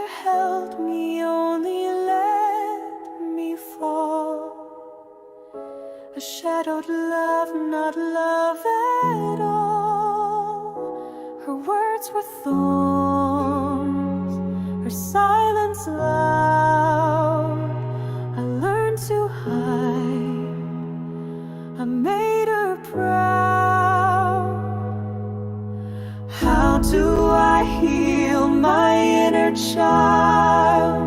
never held me, only let me fall. A shadowed love, not love at all. Her words were thorns, her silence loud. I learned to hide, I made her proud. How do I heal my inner child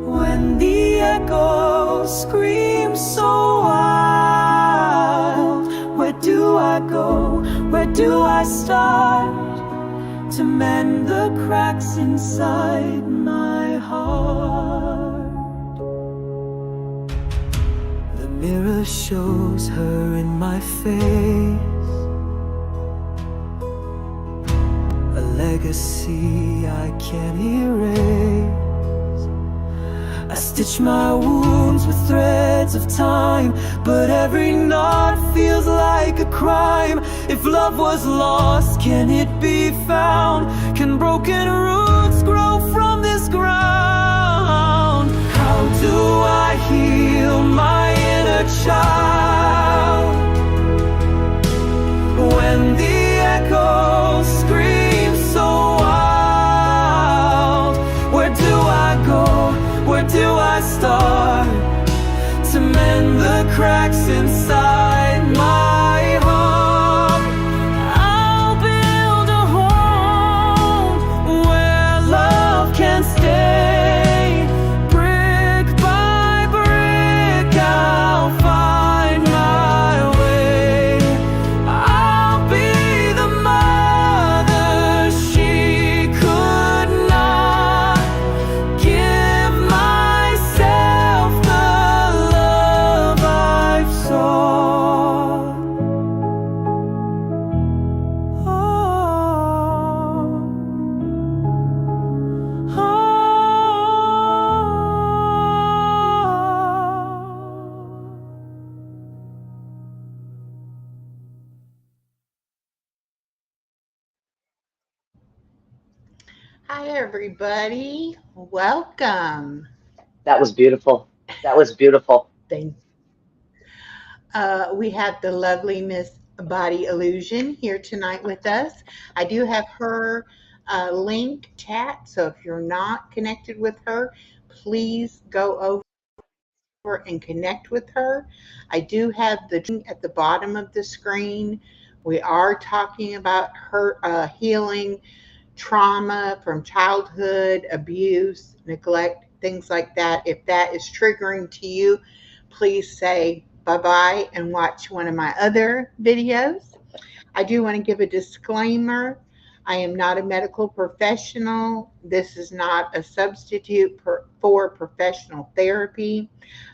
when the echoes scream so wild? Where do I go? Where do I start to mend the cracks inside my heart? The mirror shows her in my face, a legacy I can't erase. I stitch my wounds with threads of time, but every knot feels like a crime. If love was lost, can it be found? Can broken roots grow from this ground? How do I heal my inner child when the echoes scream so wild? Where do I go? Where do I start to mend the cracks inside my heart? I'll build a home where love can stay. Brick by brick, I'll find my way. I'll be the mother she could not give myself the love I've sought. Oh, oh. Hi, everybody. Welcome. That was beautiful. That was beautiful. Thank We have the lovely Miss Body Illusion here tonight with us. I do have her link chat, so if you're not connected with her, please go over and connect with her. I do have the link at the bottom of the screen. We are talking about her healing trauma from childhood, abuse, neglect, things like that. If that is triggering to you, please say bye-bye and watch one of my other videos. I do want to give a disclaimer. I am not a medical professional. This is not a substitute for professional therapy.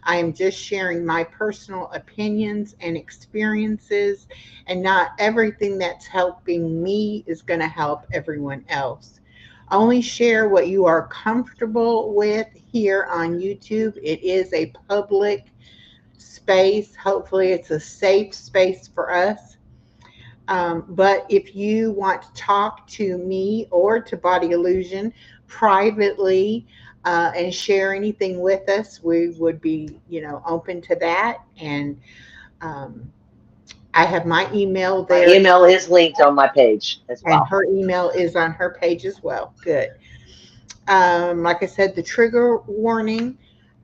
I am just sharing my personal opinions and experiences, and not everything that's helping me is going to help everyone else. Only share what you are comfortable with here on YouTube. It is a public space. Hopefully, it's a safe space for us. But if you want to talk to me or to Body Illusion privately and share anything with us, we would be, open to that. And um, I have my email My there, email is linked on my page as and well. her email is on her page as well. Good. Like I said, the trigger warning,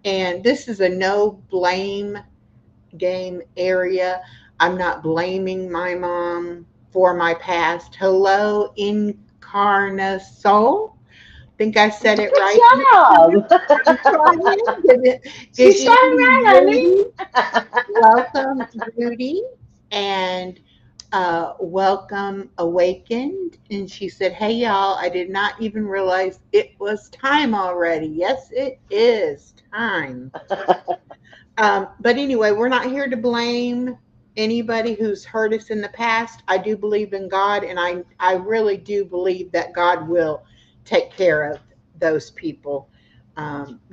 and this is a no blame game area. I'm not blaming my mom for my past. Hello, Incarnasoul. Think I said it right. Good job. You trying? Good She's so evening, right, honey. Rudy. Welcome, Rudy. And welcome, Awakened. And she said, hey, y'all, I did not even realize it was time already. Yes, it is time. But anyway, we're not here to blame anybody who's hurt us in the past. I do believe in God, and I really do believe that God will take care of those people,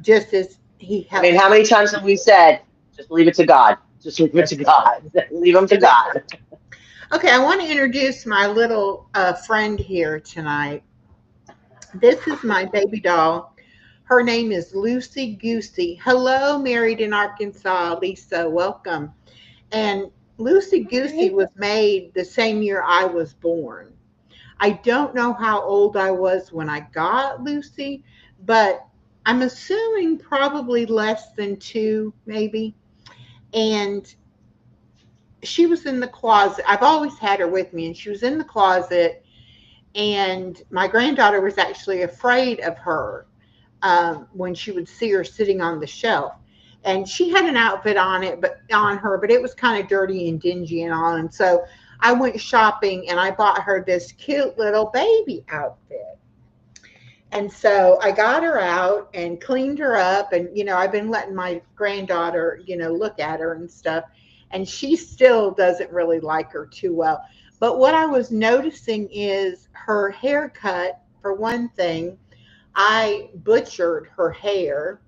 just as He I mean, helped. how many times have we said, just leave it to God? Just leave it to God. Leave them to God. Okay, I want to introduce my little friend here tonight. This is my baby doll. Her name is Lucy Goosey. Hello, married in Arkansas, Lisa. Welcome. And Lucy Goosey was made the same year I was born. I don't know how old I was when I got Lucy, but I'm assuming probably less than 2, maybe. And she was in the closet. I've always had her with me, and she was in the closet. And my granddaughter was actually afraid of her when she would see her sitting on the shelf. And she had an outfit on her, but it was kind of dirty and dingy and all. And so I went shopping and I bought her this cute little baby outfit. And so I got her out and cleaned her up. And, I've been letting my granddaughter, look at her and stuff. And she still doesn't really like her too well. But what I was noticing is her haircut, for one thing. I butchered her hair,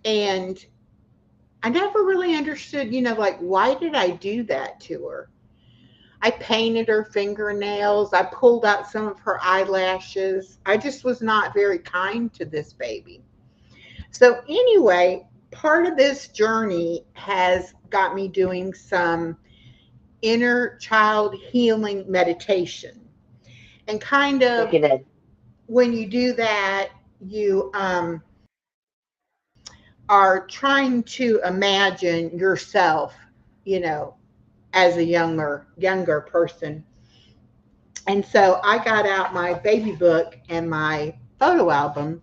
and I never really understood, like, why did I do that to her? I painted her fingernails. I pulled out some of her eyelashes. I just was not very kind to this baby. So, anyway, part of this journey has got me doing some inner child healing meditation. And kind of when you do that, you are trying to imagine yourself, as a younger person. And so I got out my baby book and my photo album.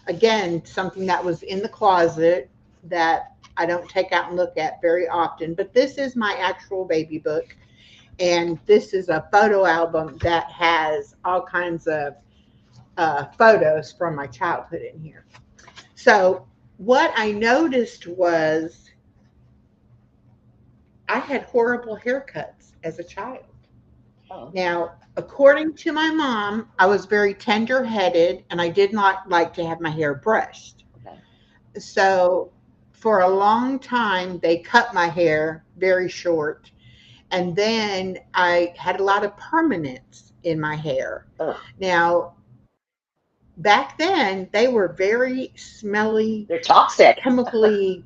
Again, something that was in the closet that I don't take out and look at very often. But this is my actual baby book. And this is a photo album that has all kinds of photos from my childhood in here. So what I noticed was I had horrible haircuts as a child. Oh. Now, according to my mom, I was very tender-headed and I did not like to have my hair brushed. Okay. So for a long time, they cut my hair very short. And then I had a lot of permanence in my hair. Ugh. Now, back then, they were very smelly. They're toxic. Chemically,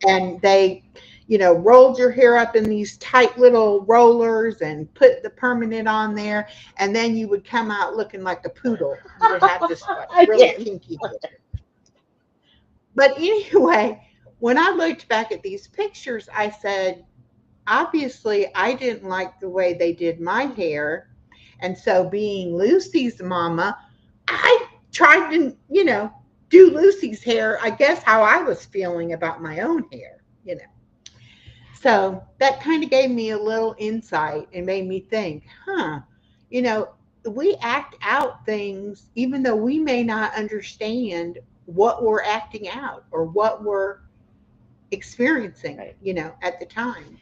and they, rolled your hair up in these tight little rollers and put the permanent on there. And then you would come out looking like a poodle. You would have this like, really kinky hair. But anyway, when I looked back at these pictures, I said, obviously, I didn't like the way they did my hair. And so being Lucy's mama, I tried to, do Lucy's hair, I guess how I was feeling about my own hair, So that kind of gave me a little insight and made me think, we act out things even though we may not understand what we're acting out or what we're experiencing, at the time.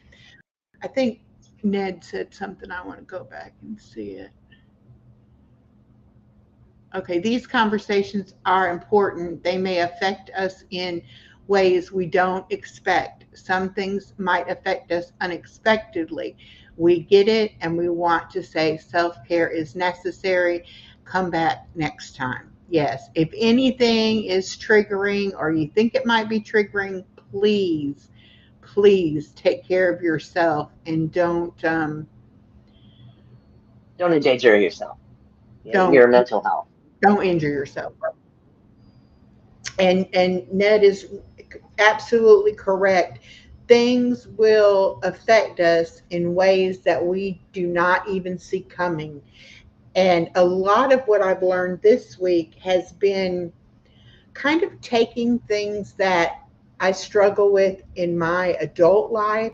I think Ned said something. I want to go back and see it. Okay, these conversations are important. They may affect us in ways we don't expect. Some things might affect us unexpectedly. We get it and we want to say self-care is necessary. Come back next time. Yes, if anything is triggering or you think it might be triggering, please take care of yourself and don't endanger yourself. Your mental health. Don't injure yourself. And Ned is absolutely correct. Things will affect us in ways that we do not even see coming. And a lot of what I've learned this week has been kind of taking things that I struggle with in my adult life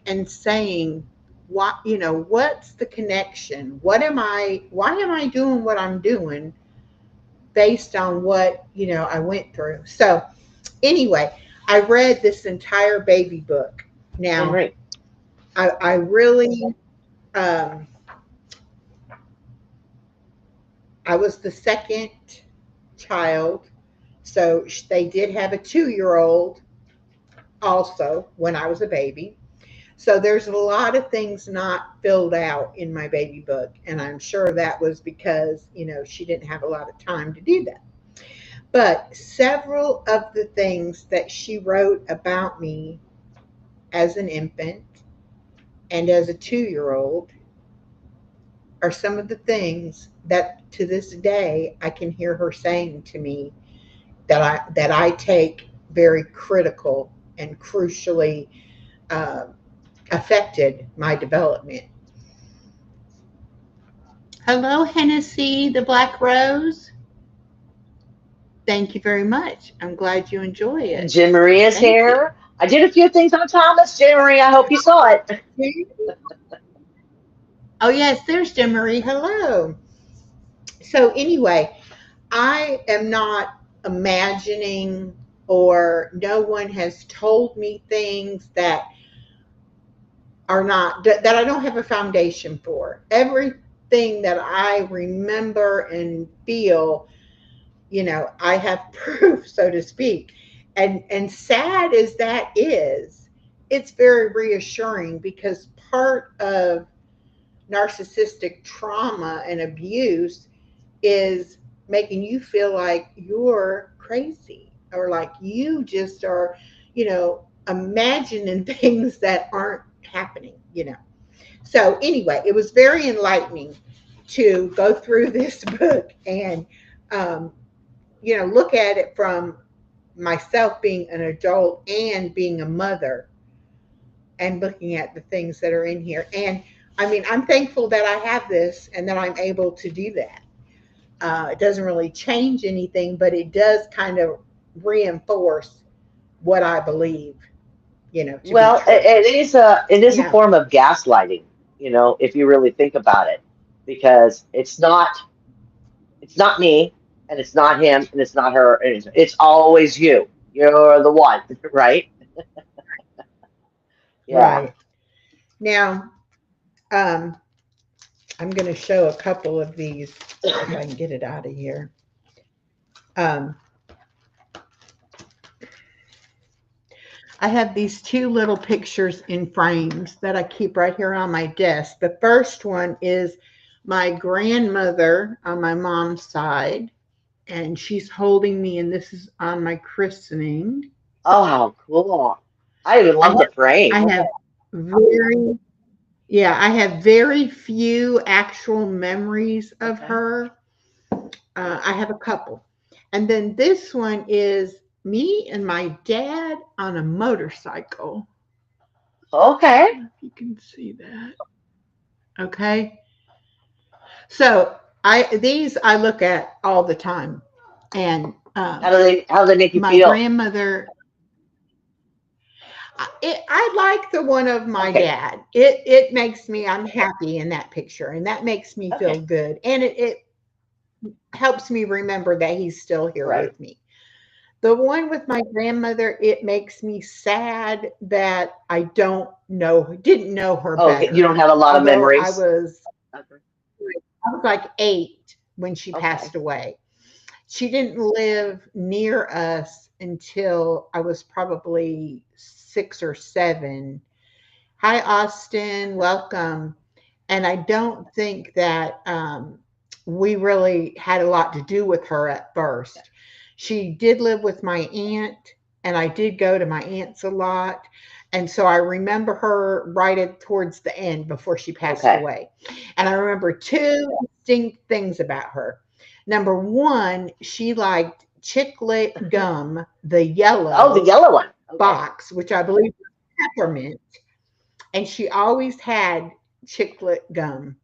and saying, what's the connection? Why am I doing what I'm doing based on what, I went through? So anyway, I read this entire baby book. Now, right. I really, I was the second child. So they did have a 2-year-old also when I was a baby. So there's a lot of things not filled out in my baby book. And I'm sure that was because, she didn't have a lot of time to do that. But several of the things that she wrote about me as an infant and as a 2-year-old are some of the things that to this day I can hear her saying to me that I take very critical and crucially uh, affected my development. Hello, Hennessy, the Black Rose. Thank you very much. I'm glad you enjoy it. Jim Marie is Thank you. here. I did a few things on Thomas. Jim Marie, I hope you saw it. Oh, yes, there's Jim Marie. Hello. So, anyway, I am not imagining, or no one has told me things that are not, that I don't have a foundation for. Everything that I remember and feel, I have proof, so to speak. And sad as that is, it's very reassuring because part of narcissistic trauma and abuse is making you feel like you're crazy or like you just are, imagining things that aren't happening. So anyway, it was very enlightening to go through this book and, um, look at it from myself being an adult and being a mother and looking at the things that are in here. And I mean, I'm thankful that I have this and that I'm able to do that. It doesn't really change anything, but it does kind of reinforce what I believe, to be Well, true. it is a Yeah, form of gaslighting, if you really think about it, because it's not me, and it's not him, and it's not her, and it's always you. You're the one, right? Yeah. right. Now, um, I'm going to show a couple of these if I can get it out of here. Um, I have these two little pictures in frames that I keep right here on my desk. The first one is my grandmother on my mom's side, and she's holding me, and this is on my christening. Oh, how cool! I even I love the have, I frame. have very, yeah, I have very few actual memories of Okay. her. I have a couple. And then this one is me and my dad on a motorcycle. I Okay. don't know if you can see that. Okay. So I look at all the time. And How do they make you my feel? grandmother, I like the one of my Okay. dad. It makes me, I'm happy in that picture, and that makes me feel Okay. good. And it helps me remember that he's still here Right. with me. The one with my grandmother, it makes me sad that didn't know her Oh, okay. You better. don't have a lot of Although memories. Okay. I was like 8 when she Okay. passed away. She didn't live near us until I was probably 6 or 7. Hi, Austin, welcome. And I don't think that we really had a lot to do with her at first. She did live with my aunt, and I did go to my aunt's a lot. And so I remember her towards the end before she passed Okay. away. And I remember two distinct things about her. Number one, she liked chiclet gum, the Oh, the yellow yellow one. Okay. box, which I believe was peppermint, and she always had chiclet gum.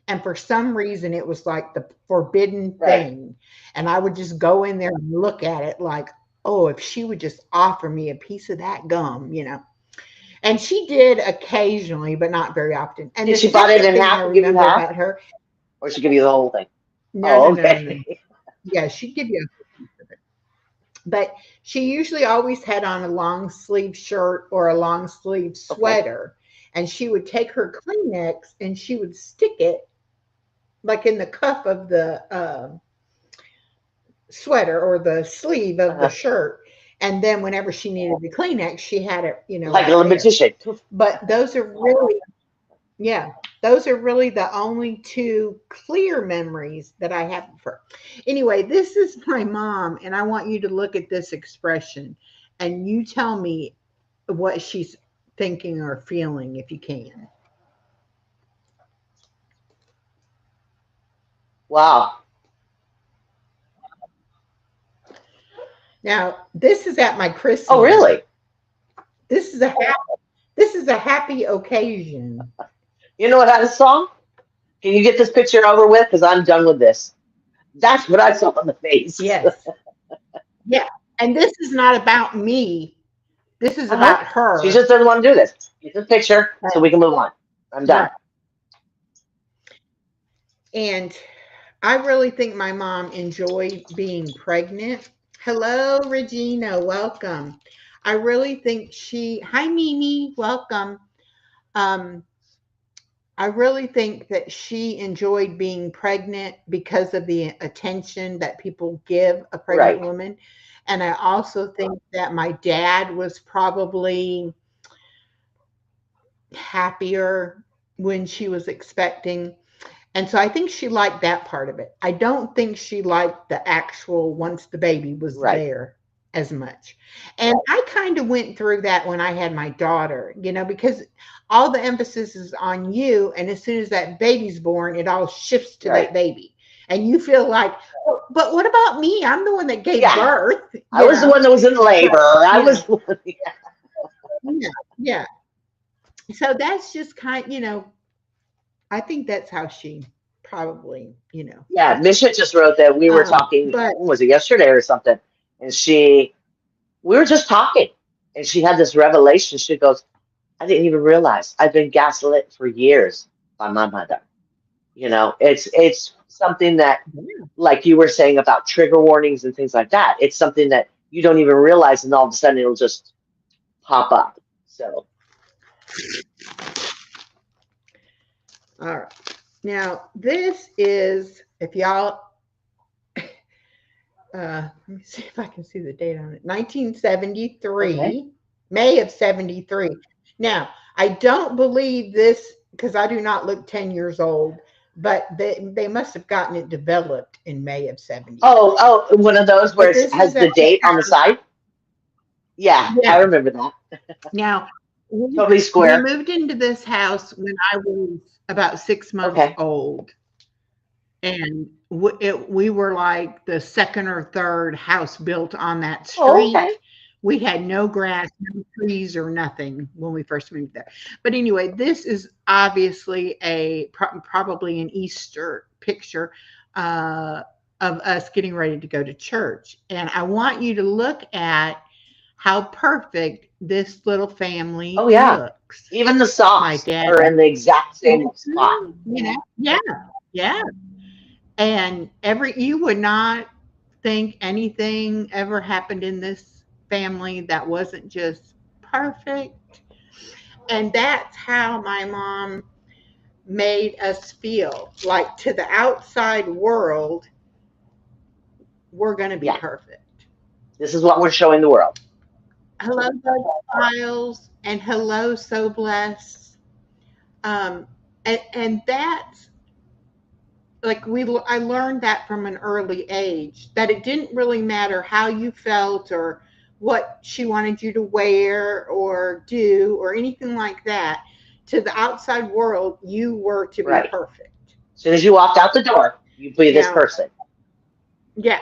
And for some reason, it was like the forbidden Right. thing. And I would just go in there and look at it like, oh, if she would just offer me a piece of that gum. And she did occasionally, but not very often. And Did the she bite it second in thing I half and give you remember half, about her, or she give you the whole thing? no, no, Oh, no, no, no. okay. Yeah, she'd give you a piece of it. But she usually always had on a long sleeve shirt or a long sleeve Okay. sweater. And she would take her Kleenex and she would stick it like in the cuff of the sweater or the sleeve of the Uh-huh. shirt. And then whenever she needed the Kleenex, she had it, Like right a there. magician. But those are really, yeah, those are really the only two clear memories that I have of her. Anyway, this is my mom, and I want you to look at this expression and you tell me what she's thinking or feeling if you can. Wow. Now, this is at my Oh, christening. really? This is a this is a happy occasion. You know what had a song? Can you get this picture over with? Because I'm done with this. That's what I saw on the face. Yes. Yeah. And this is not about me. This is Uh-huh. about She her. just doesn't want to do this. Get this picture so we can move on. I'm done. Right. And I really think my mom enjoyed being pregnant. Hello, Regina. Welcome. I really think hi, Mimi. Welcome. Um, I really think that she enjoyed being pregnant because of the attention that people give a pregnant Right. woman. And I also think that my dad was probably happier when she was expecting. And so I think she liked that part of it. I don't think she liked the actual once the baby was Right. there as much. And I kind of went through that when I had my daughter, because all the emphasis is on you. And as soon as that baby's born, it all shifts to Right. that baby. And you feel like, "Oh, but what about me? I'm the one that gave Yeah. birth." I was the one that was in labor. I was. Yeah. Yeah. So that's just I think that's how she probably, Yeah, Misha just wrote that we were talking, but was it yesterday or something? And we were just talking, and she had this revelation. She goes, I didn't even realize I've been gaslit for years by my mother. It's something that, yeah. like you were saying about trigger warnings and things like that, it's something that you don't even realize, and all of a sudden it'll just pop up. So, All right. Now, this is, if y'all, let me see if I can see the date on it. 1973, okay. May of 73. Now, I don't believe this because I do not look 10 years old, but they must have gotten it developed in May of 73. Oh, one of those where But it this has is at the the date on the house. side. Yeah, I Yeah. remember that. Now, Totally we square. moved into this house when I was about 6 months Okay. old. And we were like the second or third house built on that Oh, okay. street. We had no grass, no trees, or nothing when we first moved there. But anyway, this is obviously probably an Easter picture uh, of us getting ready to go to church. And I want you to look at how perfect this little family Oh, yeah. looks. Even the My socks dad, are in the exact same spot. yeah, yeah. And you would not think anything ever happened in this family that wasn't just perfect. And that's how my mom made us feel like to the outside world, we're going to be Yeah. perfect. This is what we're showing the world. Hello, Doug Files, and hello, So Blessed. And that's like I learned that from an early age that it didn't really matter how you felt or what she wanted you to wear or do or anything like that. To the outside world, you were to be Right. perfect. As soon as you walked out the door, you be this Now, person. yeah,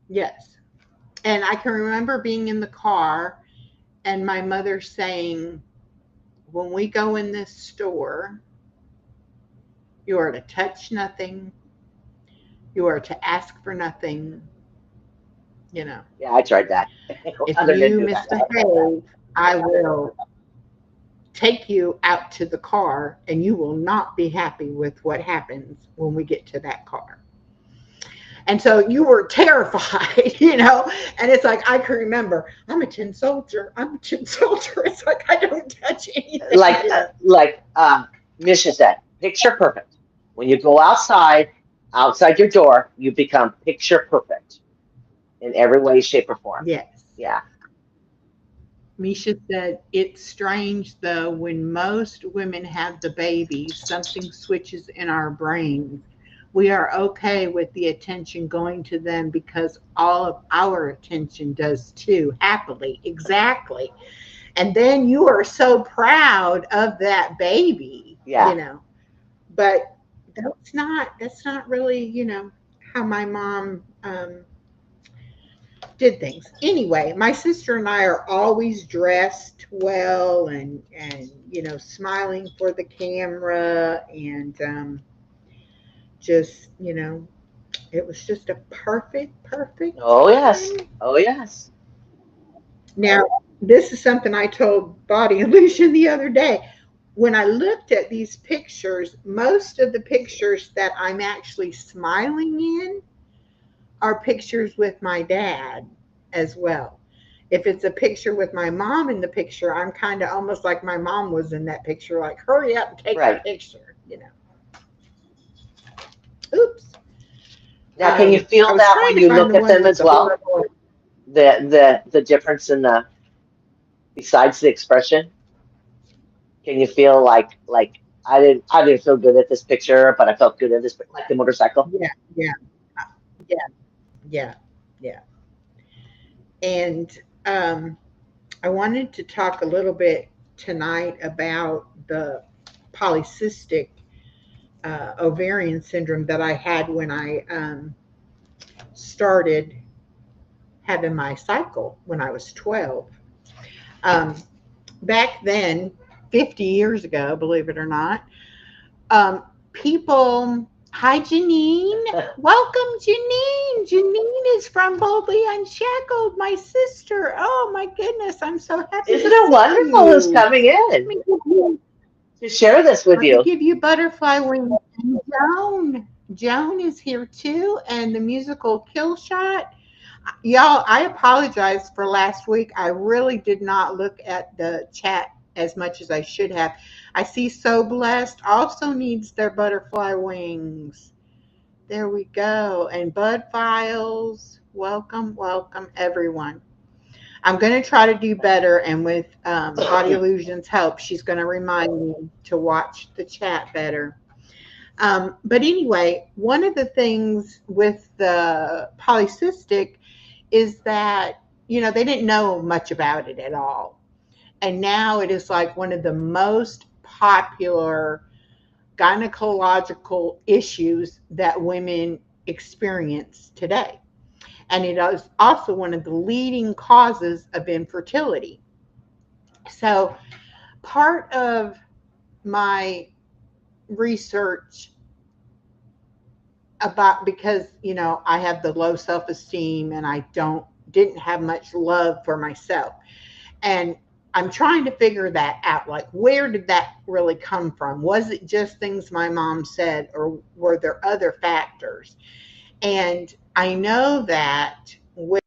yes. And I can remember being in the car and my mother saying, when we go in this store, you are to touch nothing, you are to ask for nothing, you know. Yeah, I tried that. If Other than you do that. misbehave, I will take you out to the car and you will not be happy with what happens when we get to that car. And so you were terrified, and it's like, I can remember, I'm a tin soldier. I'm a tin soldier. It's like, I don't touch anything Like, here. Misha said, picture perfect. When you go outside your door, you become picture perfect in every way, shape, or form. Yes. Yeah. Misha said, it's strange though, when most women have the baby, something switches in our brains. We are okay with the attention going to them because all of our attention does too, happily. Exactly. And then you are so proud of that baby, Yeah. But that's not really, how my mom did things. Anyway, my sister and I are always dressed well and smiling for the camera and just it was just a perfect Oh yes. time. Oh yes. Now, this is something I told Body Illusion the other day. When I looked at these pictures, most of the pictures that I'm actually smiling in are pictures with my dad as well. If it's a picture with my mom in the picture, I'm kind of almost like my mom was in that picture, like, hurry up and take the Right. picture. Oops. Now, can you I feel was that trying when to you find look the at ones them with as the well? horrible. The difference in the besides the expression? Can you feel like I didn't feel good at this picture, but I felt good at this like the motorcycle? Yeah, yeah, yeah, yeah, yeah. And I wanted to talk a little bit tonight about the polycystic ovarian syndrome that I had when I started having my cycle when I was 12. Um, Back then, 50 years ago, believe it or not, people. Hi, Janine. Welcome, Janine. Janine is from Boldly Unshackled, my sister. Oh, my goodness. I'm so happy Isn't to it see wonderful who's you. coming in Let me give you, to share this with let me you? give you butterfly wings. And Joan is here too, and the musical Kill Shot. Y'all, I apologize for last week. I really did not look at the chat as much as I should have. I see So Blessed also needs their butterfly wings. There we go. And Bud Files, welcome, welcome, everyone. I'm going to try to do better, and with Body Illusion's help, she's going to remind me to watch the chat better. But anyway, one of the things with the polycystic is that they didn't know much about it at all, and now it is like one of the most popular gynecological issues that women experience today, and it is also one of the leading causes of infertility. So part of my research about, because I have the low self-esteem and I didn't have much love for myself, and I'm trying to figure that out, like, where did that really come from? Was it just things my mom said, or were there other factors? And I know that with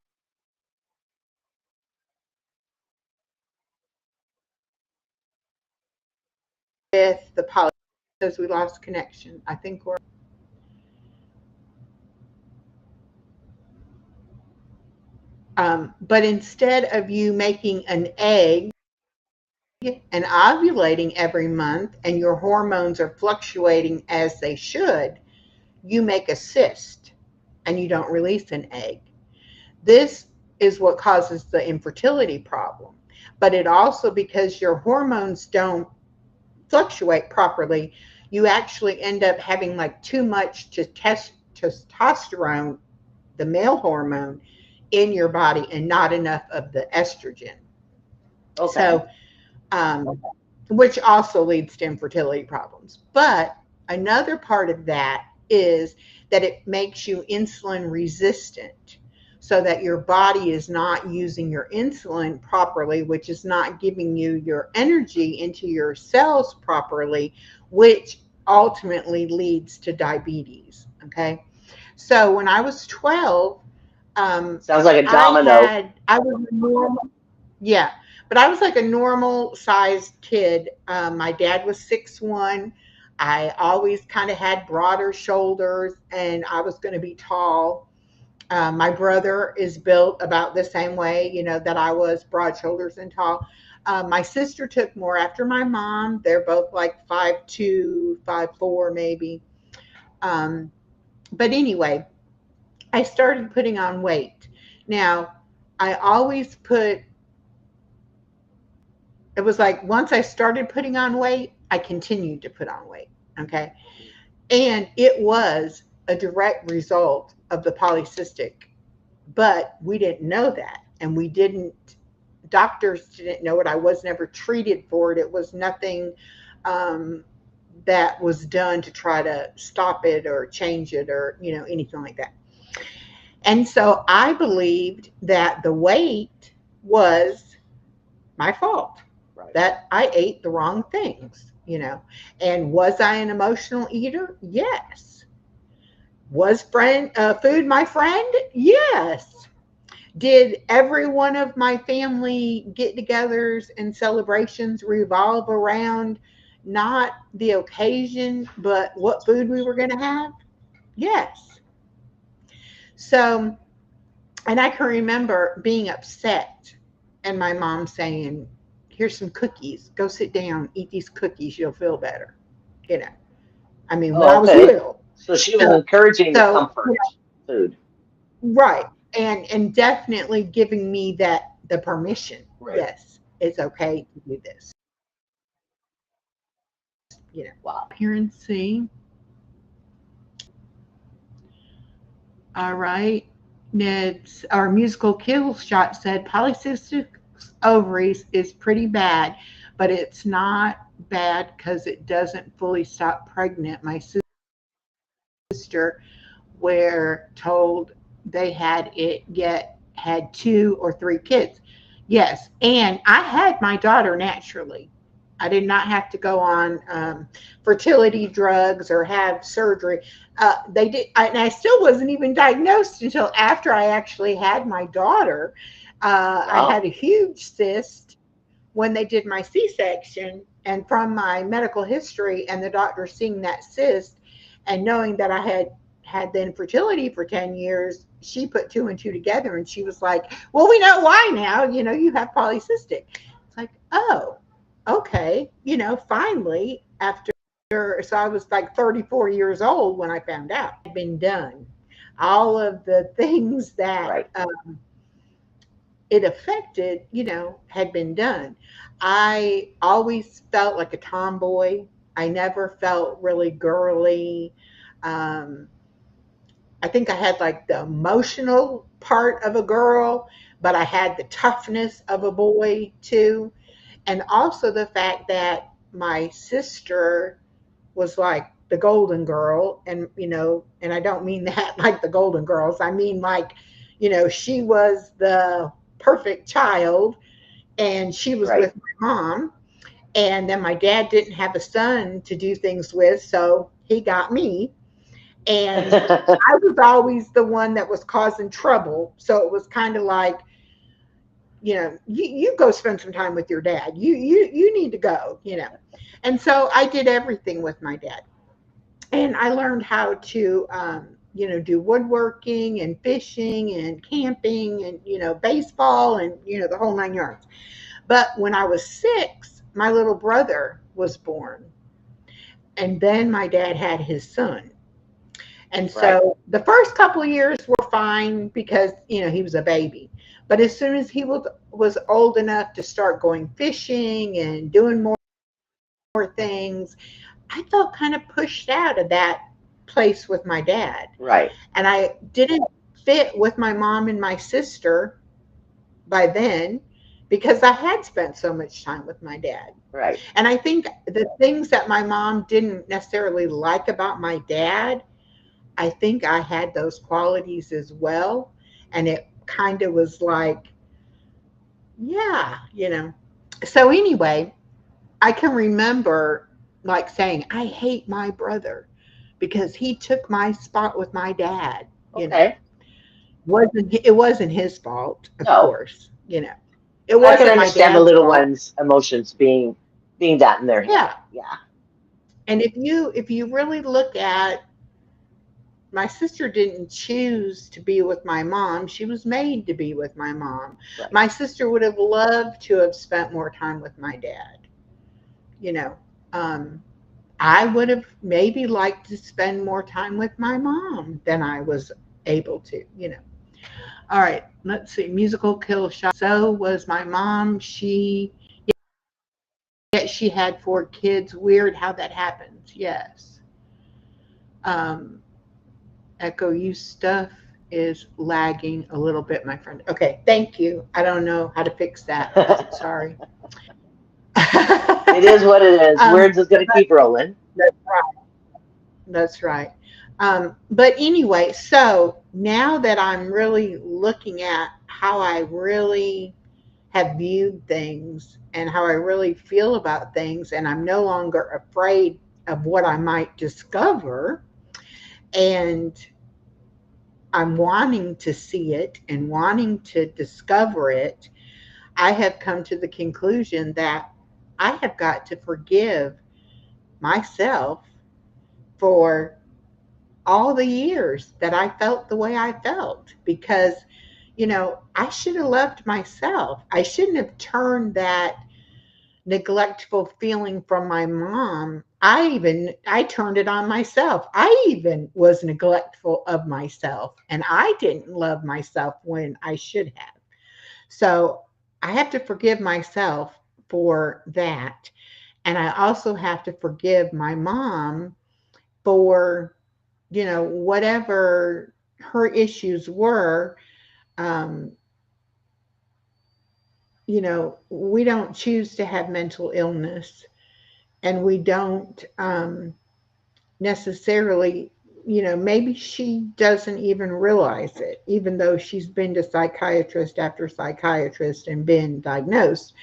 the politics, because we lost connection, I think we're but instead of you making an egg and ovulating every month and your hormones are fluctuating as they should, you make a cyst and you don't release an egg. This is what causes the infertility problem. But it also, because your hormones don't fluctuate properly, you actually end up having like too much testosterone, the male hormone, in your body and not enough of the estrogen. Okay. So um, which also leads to infertility problems. But another part of that is that it makes you insulin resistant, so that your body is not using your insulin properly, which is not giving you your energy into your cells properly, which ultimately leads to diabetes. Okay. So when I was 12, Sounds like a domino. I was normal. Yeah, but I was like a normal sized kid. My dad was 6'1". I always kind of had broader shoulders, and I was going to be tall. My brother is built about the same way, that I was, broad shoulders and tall. My sister took more after my mom. They're both like 5'2", 5'4", maybe. Um, but anyway, I started putting on weight. Now, I always put, it was like once I started putting on weight, I continued to put on weight. Okay. And it was a direct result of the polycystic, but we didn't know that. And we didn't, doctors didn't know it. I was never treated for it. It was nothing um, that was done to try to stop it or change it or, anything like that. And so I believed that the weight was my fault, Right. that I ate the wrong things. And was I an emotional eater? Yes. Was food my friend? Yes. Did every one of my family get-togethers and celebrations revolve around not the occasion, but what food we were going to have? Yes. So, and I can remember being upset and my mom saying, "Here's some cookies. Go sit down, eat these cookies. You'll feel better." You know, I mean, when Oh, I was okay. little. So she was So, encouraging the so comfort food. right. And definitely giving me the permission. Right. Yes, it's okay to do this. Wow. Here and see. All right. Ned's our musical kill shot said polycystic ovaries is pretty bad, but it's not bad because it doesn't fully stop pregnant. My sister were told they had it yet had 2 or 3 kids. Yes, and I had my daughter naturally. I did not have to go on fertility drugs or have surgery. They did, and I still wasn't even diagnosed until after I actually had my daughter. I Wow. had a huge cyst when they did my C-section, and from my medical history and the doctor seeing that cyst and knowing that I had the infertility for 10 years, she put two and two together and she was like, "Well, we know why now. You have polycystic." It's like, "Oh, okay." Finally, after, so I was like 34 years old when I found out it had been done. All of the things that Right. it affected, had been done. I always felt like a tomboy. I never felt really girly. Um, I think I had like the emotional part of a girl, but I had the toughness of a boy too. And also the fact that my sister was like the golden girl. And I don't mean that like the golden girls. I mean, like, she was the perfect child and she was Right. with my mom. And then my dad didn't have a son to do things with. So he got me. And I was always the one that was causing trouble. So it was kind of like, you go spend some time with your dad. You need to go. And so I did everything with my dad. And I learned how to, do woodworking and fishing and camping and, baseball and, the whole 9 yards. But when I was 6, my little brother was born. And then my dad had his son. And Right. so the first couple of years were fine because, he was a baby. But as soon as he was old enough to start going fishing and doing more things, I felt kind of pushed out of that place with my dad. Right. And I didn't fit with my mom and my sister by then because I had spent so much time with my dad. Right. And I think the things that my mom didn't necessarily like about my dad, I think I had those qualities as well. And it kind of was like, yeah. So anyway, I can remember like saying, I hate my brother because he took my spot with my dad. Okay. It wasn't his fault, of No, course. It I can wasn't my understand the dad's little fault. one's emotions being that in their head. Yeah. Yeah. And if you really look at my sister didn't choose to be with my mom. She was made to be with my mom. Right. My sister would have loved to have spent more time with my dad. You know, um, I would have maybe liked to spend more time with my mom than I was able to, you know. All right, let's see. Musical kill shot. So was my mom. Yet she had 4 kids. Weird how that happens. Yes. Um, Echo, you stuff is lagging a little bit, my friend. Okay, thank you. I don't know how to fix that. Sorry. It is what it is. We're um, just gonna keep rolling. that's right. That's right. But anyway, so now that I'm really looking at how I really have viewed things and how I really feel about things, and I'm no longer afraid of what I might discover, and I'm wanting to see it and wanting to discover it, I have come to the conclusion that I have got to forgive myself for all the years that I felt the way I felt because, I should have loved myself. I shouldn't have turned that neglectful feeling from my mom. I turned it on myself. I even was neglectful of myself and I didn't love myself when I should have. So I have to forgive myself for that. And I also have to forgive my mom for, whatever her issues were. Um, we don't choose to have mental illness and we don't necessarily, maybe she doesn't even realize it, even though she's been to psychiatrist after psychiatrist and been diagnosed,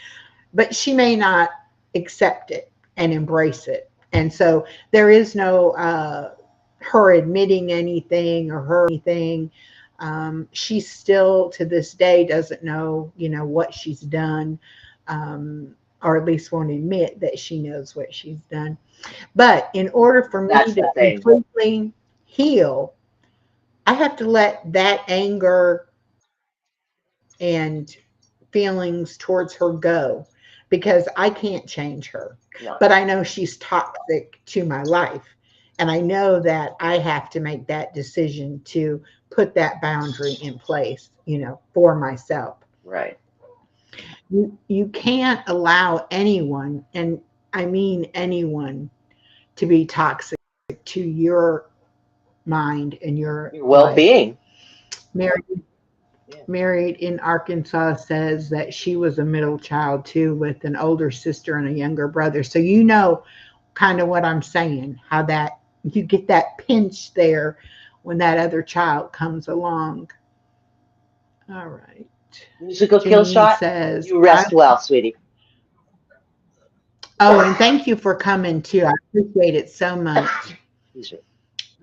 but she may not accept it and embrace it. And so there is no her admitting anything or her anything. She still to this day doesn't know, what she's done, or at least won't admit that she knows what she's done. But in order for me That's to the thing. completely heal, I have to let that anger and feelings towards her go because I can't change her. No. But I know she's toxic to my life. And I know that I have to make that decision to put that boundary in place, for myself. Right. You can't allow anyone, and I mean anyone, to be toxic to your mind and your Your life. well-being. Mary Yeah. Married in Arkansas says that she was a middle child too, with an older sister and a younger brother. So kind of what I'm saying, how that you get that pinch there when that other child comes along. All right. Musical kill Janine shot. says, You rest well, sweetie. oh, and thank you for coming too. I appreciate it so much. These are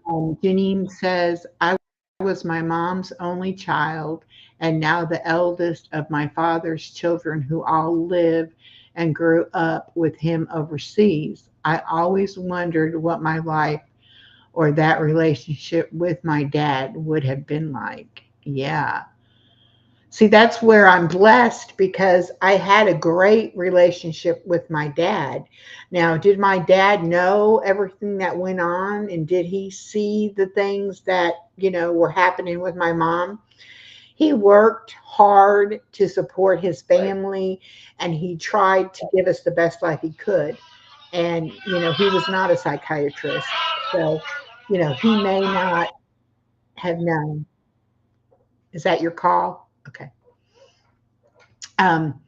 Janine says, I was my mom's only child and now the eldest of my father's children who all live and grew up with him overseas. I always wondered what my life or that relationship with my dad would have been like. Yeah. See, that's where I'm blessed because I had a great relationship with my dad. Now, did my dad know everything that went on and did he see the things that, were happening with my mom? He worked hard to support his right. family and he tried to give us the best life he could. And, he was not a psychiatrist. So, he may not have known. Is that your call? Okay. Um,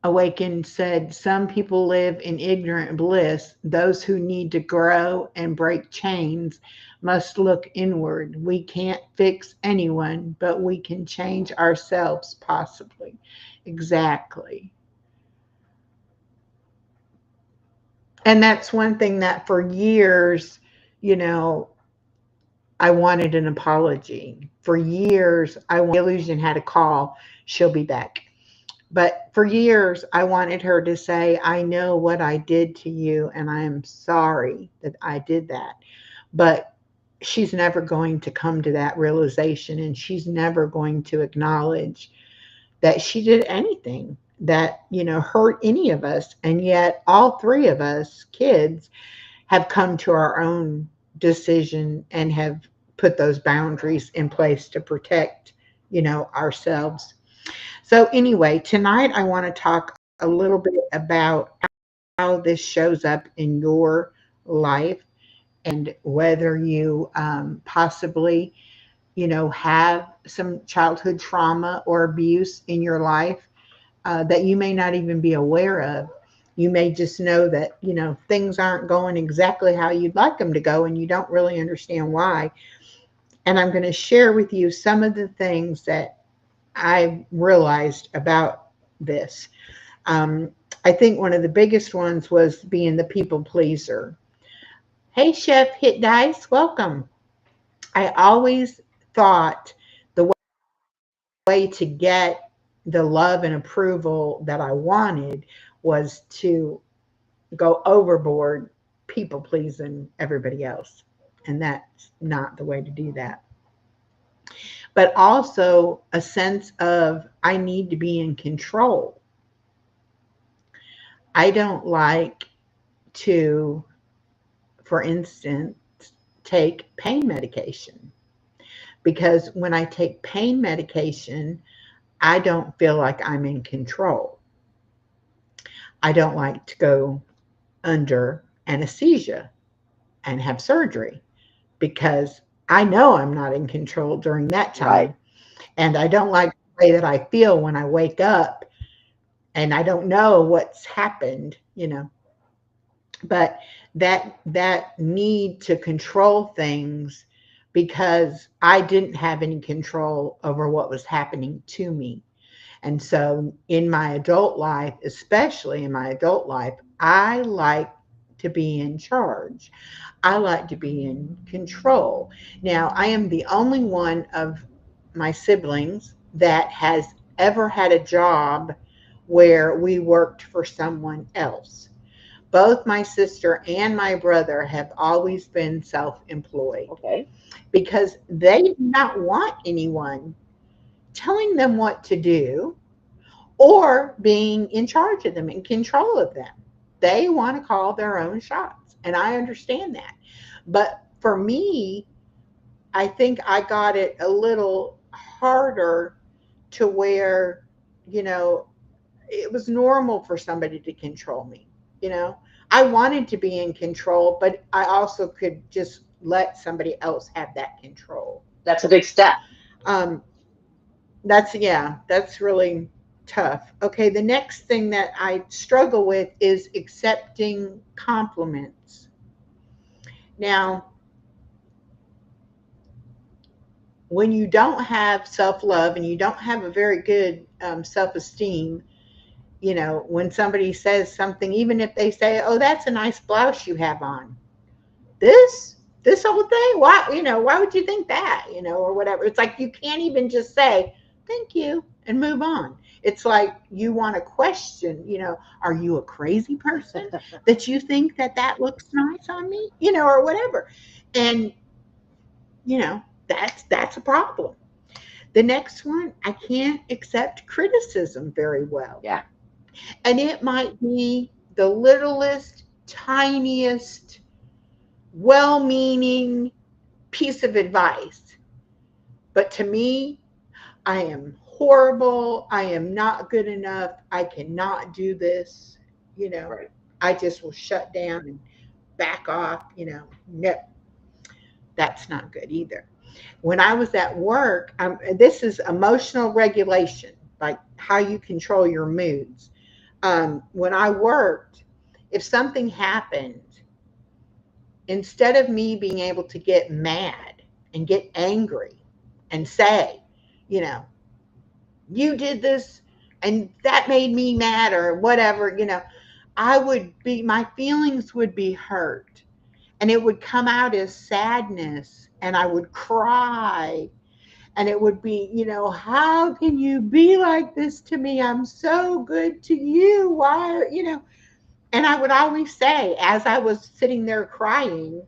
Awakened said, some people live in ignorant bliss. Those who need to grow and break chains must look inward. We can't fix anyone, but we can change ourselves, possibly. Exactly. And that's one thing that for years, you know, I wanted an apology. For years, I wanted Illusion had a call. She'll be back. But for years, I wanted her to say, I know what I did to you, and I am sorry that I did that. But she's never going to come to that realization, and she's never going to acknowledge that she did anything that, hurt any of us. And yet, all three of us kids have come to our own decision and have put those boundaries in place to protect, ourselves. So, anyway, tonight I want to talk a little bit about how this shows up in your life, and whether you possibly, have some childhood trauma or abuse in your life that you may not even be aware of. You may just know that, things aren't going exactly how you'd like them to go, and you don't really understand why. And I'm going to share with you some of the things that I realized about this. Um, I think one of the biggest ones was being the people pleaser. Hey, Chef Hit Dice, welcome. I always thought the way to get the love and approval that I wanted was to go overboard, people pleasing everybody else. And that's not the way to do that. But also a sense of I need to be in control. I don't like to, for instance, take pain medication, because when I take pain medication, I don't feel like I'm in control. I don't like to go under anesthesia and have surgery, because I know I'm not in control during that Right. time. And I don't like the way that I feel when I wake up and I don't know what's happened. But that need to control things, because I didn't have any control over what was happening to me. And so in my adult life, especially in my adult life, I like to be in charge. I like to be in control. Now, I am the only one of my siblings that has ever had a job where we worked for someone else. Both my sister and my brother have always been self employed, Okay. because they do not want anyone telling them what to do or being in charge of them, in control of them. They want to call their own shots. And I understand that. But for me, I think I got it a little harder, to where, you know, it was normal for somebody to control me. You know, I wanted to be in control, but I also could just let somebody else have that control. That's a big step. Um, yeah, that's really tough. Okay, the next thing that I struggle with is accepting compliments. Now, when you don't have self love and you don't have a very good self esteem, when somebody says something, even if they say, "Oh, that's a nice blouse you have on," this whole thing, why would you think that, or whatever. It's like you can't even just say thank you and move on. It's like you want to question, are you a crazy person that you think that that looks nice on me, or whatever. And that's a problem. The next one, I can't accept criticism very well. Yeah. And it might be the littlest, tiniest, well meaning piece of advice. But to me, I am horrible. I am not good enough. I cannot do this. You know, Right. I just will shut down and back off. No, that's not good either. When I was at work, this is emotional regulation, like how you control your moods. When I worked, if something happened, instead of me being able to get mad and get angry and say, you know, you did this and that made me mad or whatever, my feelings would be hurt, and it would come out as sadness, and I would cry, and it would be, how can you be like this to me? I'm so good to you. Why are. And I would always say, as I was sitting there crying,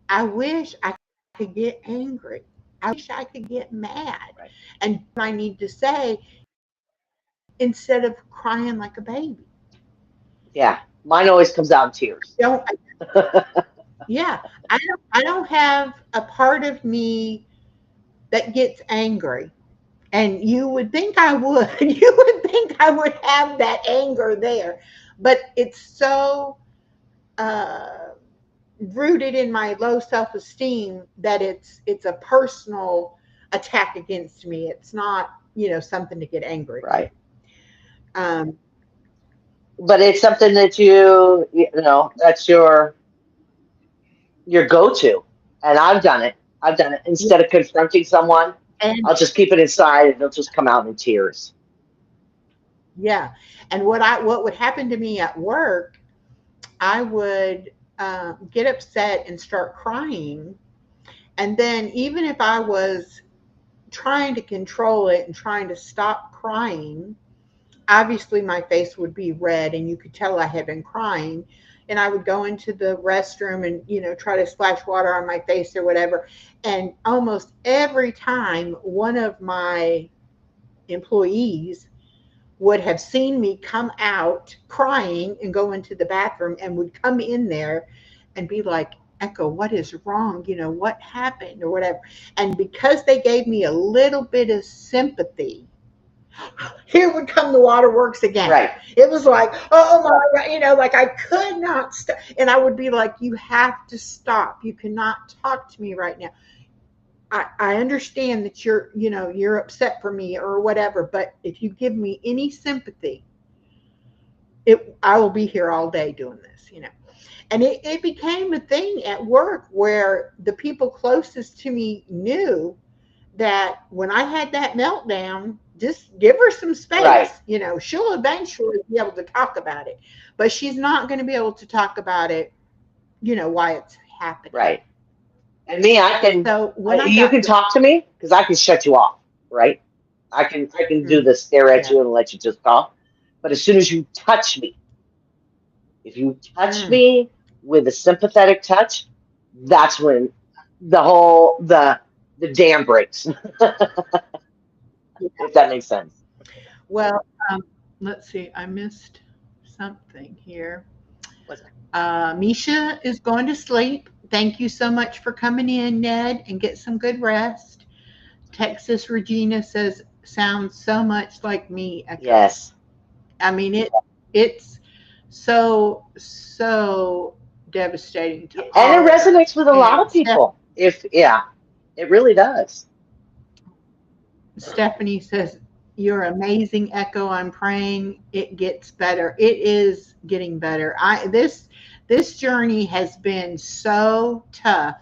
I wish I could get angry. I wish I could get mad. Right. And what I need to say instead of crying like a baby. Yeah. Mine always comes out in tears. Don't yeah. I don't have a part of me that gets angry. And you would think I would. You would think I would have that anger there. But it's so uh, rooted in my low self-esteem that it's a personal attack against me. It's not, something to get angry Right. about. But it's something that that's your go-to. And I've done it. I've done it. Yeah, Instead of confronting someone, and I'll just keep it inside and it'll just come out in tears. yeah, and what would happen to me at work, I would get upset and start crying, and then even if I was trying to control it and trying to stop crying, obviously my face would be red and you could tell I had been crying. And I would go into the restroom and, try to splash water on my face or whatever. And almost every time one of my employees would have seen me come out crying and go into the bathroom and would come in there and be like, Echo, what is wrong? What happened or whatever. And because they gave me a little bit of sympathy, here would come the waterworks again. Right. It was like, oh my God, like I could not stop. And I would be like, you have to stop. You cannot talk to me right now. I understand that you're upset for me or whatever, but if you give me any sympathy, I will be here all day doing this. And it became a thing at work where the people closest to me knew that when I had that meltdown, just give her some space. Right. She'll eventually be able to talk about it, but she's not going to be able to talk about it, why it's happening. Right. And me, So when you can talk to me because I can shut you off, right? I can do the stare at you and let you just talk. But as soon as you touch me, if you touch me with a sympathetic touch, that's when the dam breaks. If that makes sense. Well, let's see. I missed something here. What's that? Misha is going to sleep. Thank you so much for coming in, Ned, and get some good rest. Texas Regina says, sounds so much like me. Echo. Yes. I mean, it's so devastating to all. And it resonates with a lot And of people. It really does. Stephanie says, you're amazing, Echo. I'm praying it gets better. It is getting better. This journey has been so tough,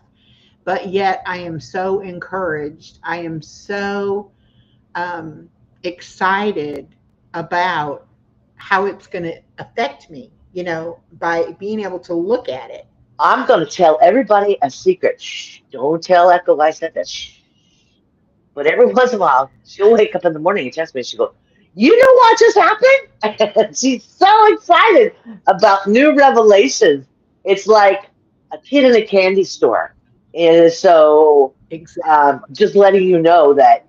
but yet I am so encouraged. I am so excited about how it's going to affect me, by being able to look at it. I'm going to tell everybody a secret. Shh, don't tell Echo I said that. Shh. But every once in a while, she'll wake up in the morning and text me and she'll go, you know what just happened? And she's so excited about new revelations. It's like a kid in a candy store. And so Exactly. just letting you know that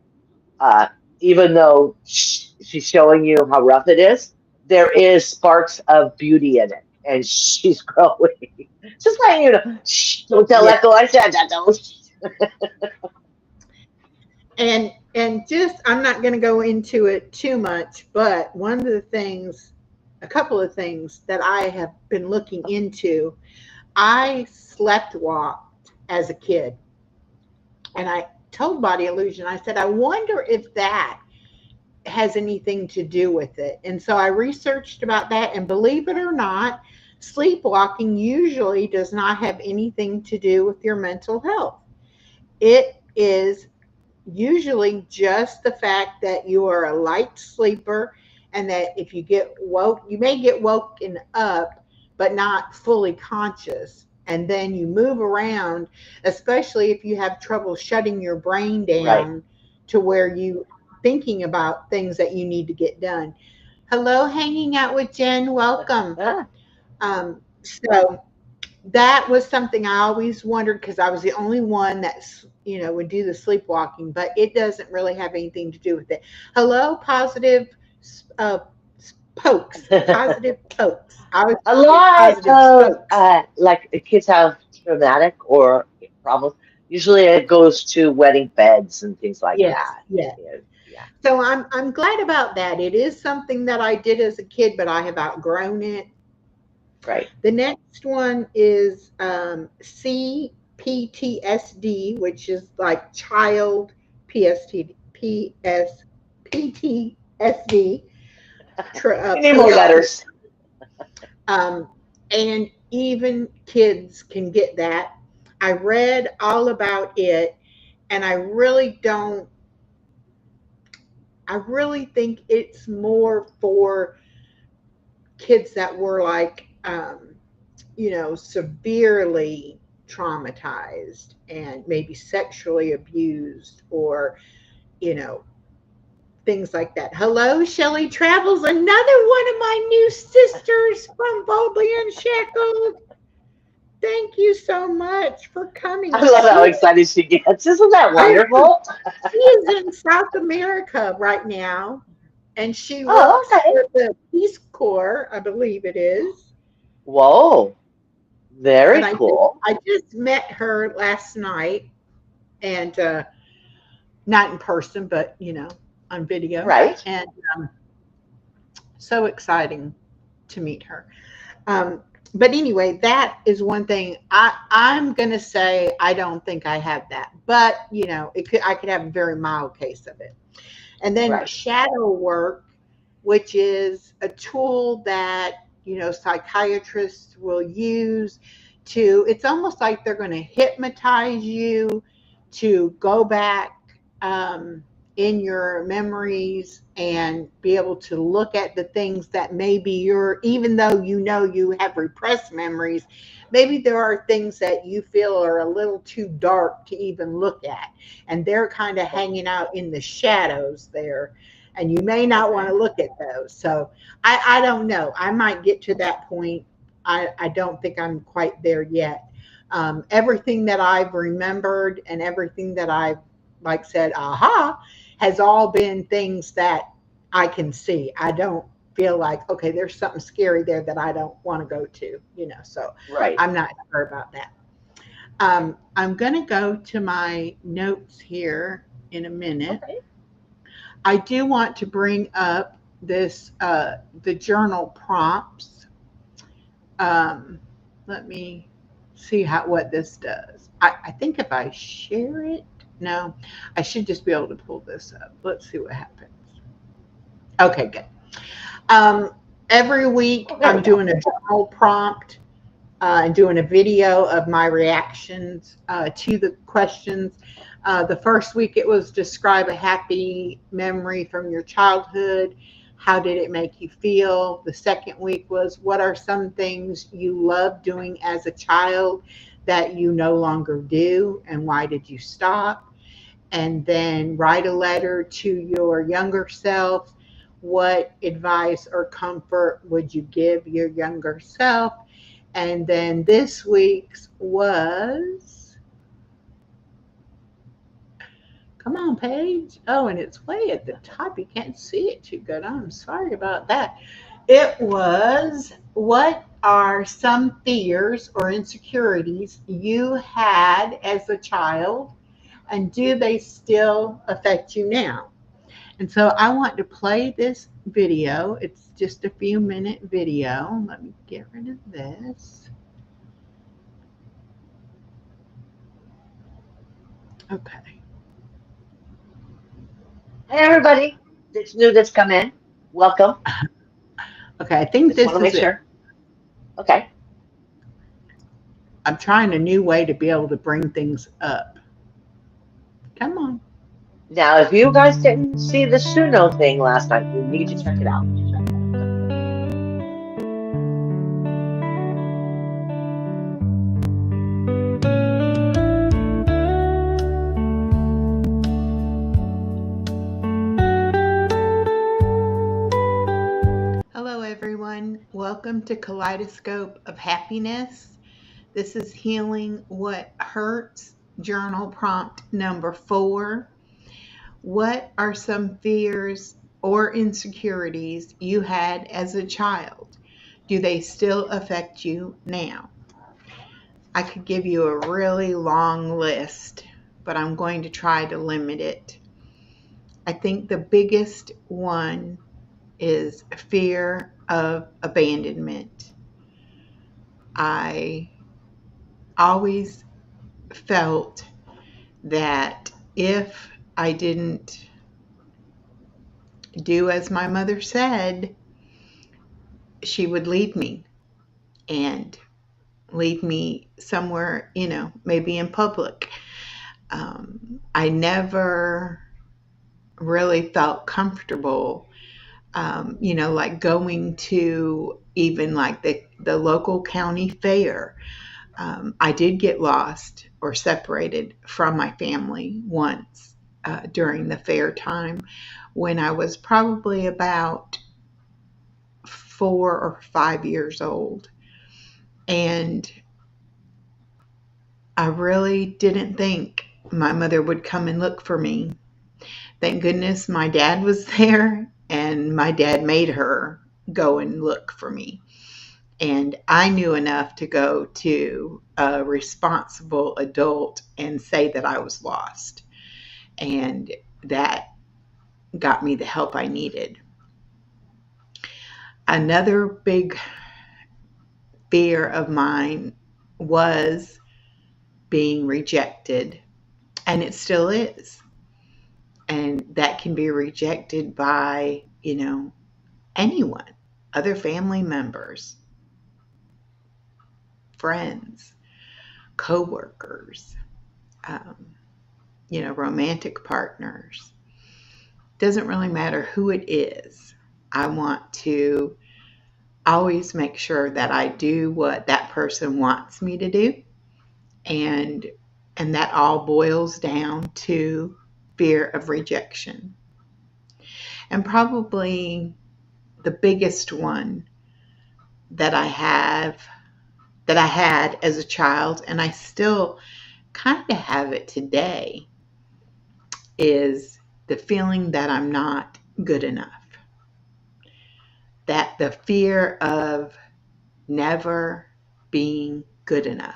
even though she's showing you how rough it is, there is sparks of beauty in it. And she's growing. Just letting you know, shh, don't tell Yeah. Echo I said that, though. And just, I'm not going to go into it too much, but a couple of things that I have been looking into. I slept walked as a kid, and I told Body Illusion, I said, I wonder if that has anything to do with it. And so I researched about that, and believe it or not, sleepwalking usually does not have anything to do with your mental health. It is usually just the fact that you are a light sleeper, and that if you get woke, you may get woken up, but not fully conscious. And then you move around, especially if you have trouble shutting your brain down, Right. to where you thinking about things that you need to get done. Hello, hanging out with Jen. Welcome. Ah, So that was something I always wondered because I was the only one that's, would do the sleepwalking, but it doesn't really have anything to do with it. Hello, positive uh, pokes, positive pokes. I was A lot positive spokes. like kids have traumatic or problems. Usually it goes to wetting beds and things like Yes, that. yes. Yeah, yeah, So I'm glad about that. It is something that I did as a kid, but I have outgrown it. right. The next one is CPTSD, which is like child PST, PTSD, We need more PST. letters. Um, and even kids can get that. I read all about it, and I really think it's more for kids that were like, severely traumatized and maybe sexually abused or, you know, things like that. Hello, Shelley Travels, another one of my new sisters from Boldly Unshackled. Thank you so much for coming. I love how excited she gets. Isn't that wonderful? She is in South America right now, and she Oh, works okay. for the Peace Corps, I believe it is. Whoa, And very cool. I just met her last night, and not in person, but on video, Right, and um, so exciting to meet her. Um, but anyway, that is one thing I'm gonna say. I don't think I have that, but I could have a very mild case of it. And then right. shadow work, which is a tool that psychiatrists will use to. It's almost like they're going to hypnotize you to go back in your memories and be able to look at the things that maybe even though you have repressed memories, maybe there are things that you feel are a little too dark to even look at, and they're kind of hanging out in the shadows there, and you may not want Okay. to look at those. So I don't know, I might get to that point. I don't think I'm quite there yet. Everything that I've remembered and everything that I've like said aha has all been things that I can see. I don't feel like, okay, there's something scary there that I don't want to go to, so Right. I'm not sure about that. I'm going to go to my notes here in a minute. Okay. I do want to bring up the journal prompts. Um, Let me see what this does. I think if I share it, no, I should just be able to pull this up. Let's see what happens. Okay, good. Um, every week Oh, there we I'm go. doing a journal prompt and doing a video of my reactions to the questions. The first week it was describe a happy memory from your childhood. How did it make you feel? The second week was what are some things you loved doing as a child that you no longer do, and why did you stop? And then write a letter to your younger self. What advice or comfort would you give your younger self? And then this week's was, come on, Paige. Oh, and it's way at the top. You can't see it too good. I'm sorry about that. It was, what are some fears or insecurities you had as a child, and do they still affect you now? And so I want to play this video. It's just a few minute video. Let me get rid of this. Okay. Hey, everybody that's new that's come in. Welcome. Okay, I think Just want this to make is it. sure. Okay. I'm trying a new way to be able to bring things up. Come on. Now, if you guys didn't see the Suno thing last night, you need to check it out. Hello, everyone. Welcome to Kaleidoscope of Happiness. This is Healing What Hurts, journal prompt number 4. What are some fears or insecurities you had as a child? Do they still affect you now? I could give you a really long list, but I'm going to try to limit it. I think the biggest one is fear of abandonment. I always felt that if I didn't do as my mother said, she would leave me and leave me somewhere, maybe in public. I never really felt comfortable, like going to even like the local county fair. I did get lost or separated from my family once during the fair time when I was probably about 4 or 5 years old. And I really didn't think my mother would come and look for me. Thank goodness my dad was there, and my dad made her go and look for me. And I knew enough to go to a responsible adult and say that I was lost. And that got me the help I needed. Another big fear of mine was being rejected, and it still is. And that can be rejected by, anyone, other family members, friends, coworkers, romantic partners. Doesn't really matter who it is. I want to always make sure that I do what that person wants me to do. And that all boils down to fear of rejection. And probably the biggest one that I had as a child, and I still kind of have it today, is the feeling that I'm not good enough. That the fear of never being good enough.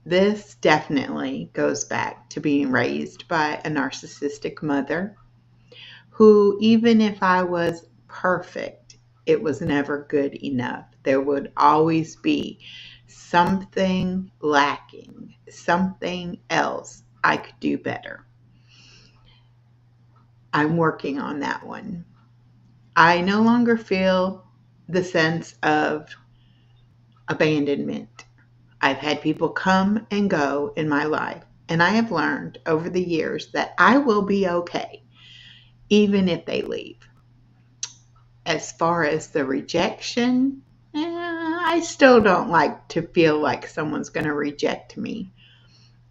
This definitely goes back to being raised by a narcissistic mother who, even if I was perfect, it was never good enough. There would always be something lacking, something else I could do better. I'm working on that one. I no longer feel the sense of abandonment. I've had people come and go in my life, and I have learned over the years that I will be okay, even if they leave. As far as the rejection, I still don't like to feel like someone's going to reject me.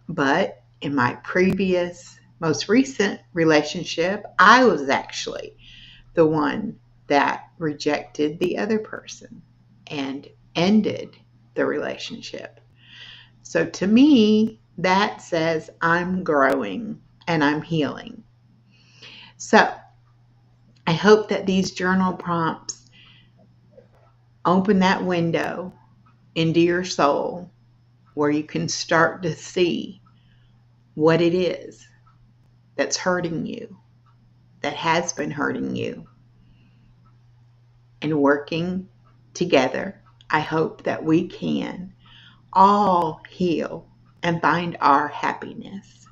But in my most recent relationship, I was actually the one that rejected the other person and ended the relationship. So to me, that says I'm growing and I'm healing. So I hope that these journal prompts open that window into your soul where you can start to see what it is that's hurting you, that has been hurting you. And working together, I hope that we can all heal and find our happiness.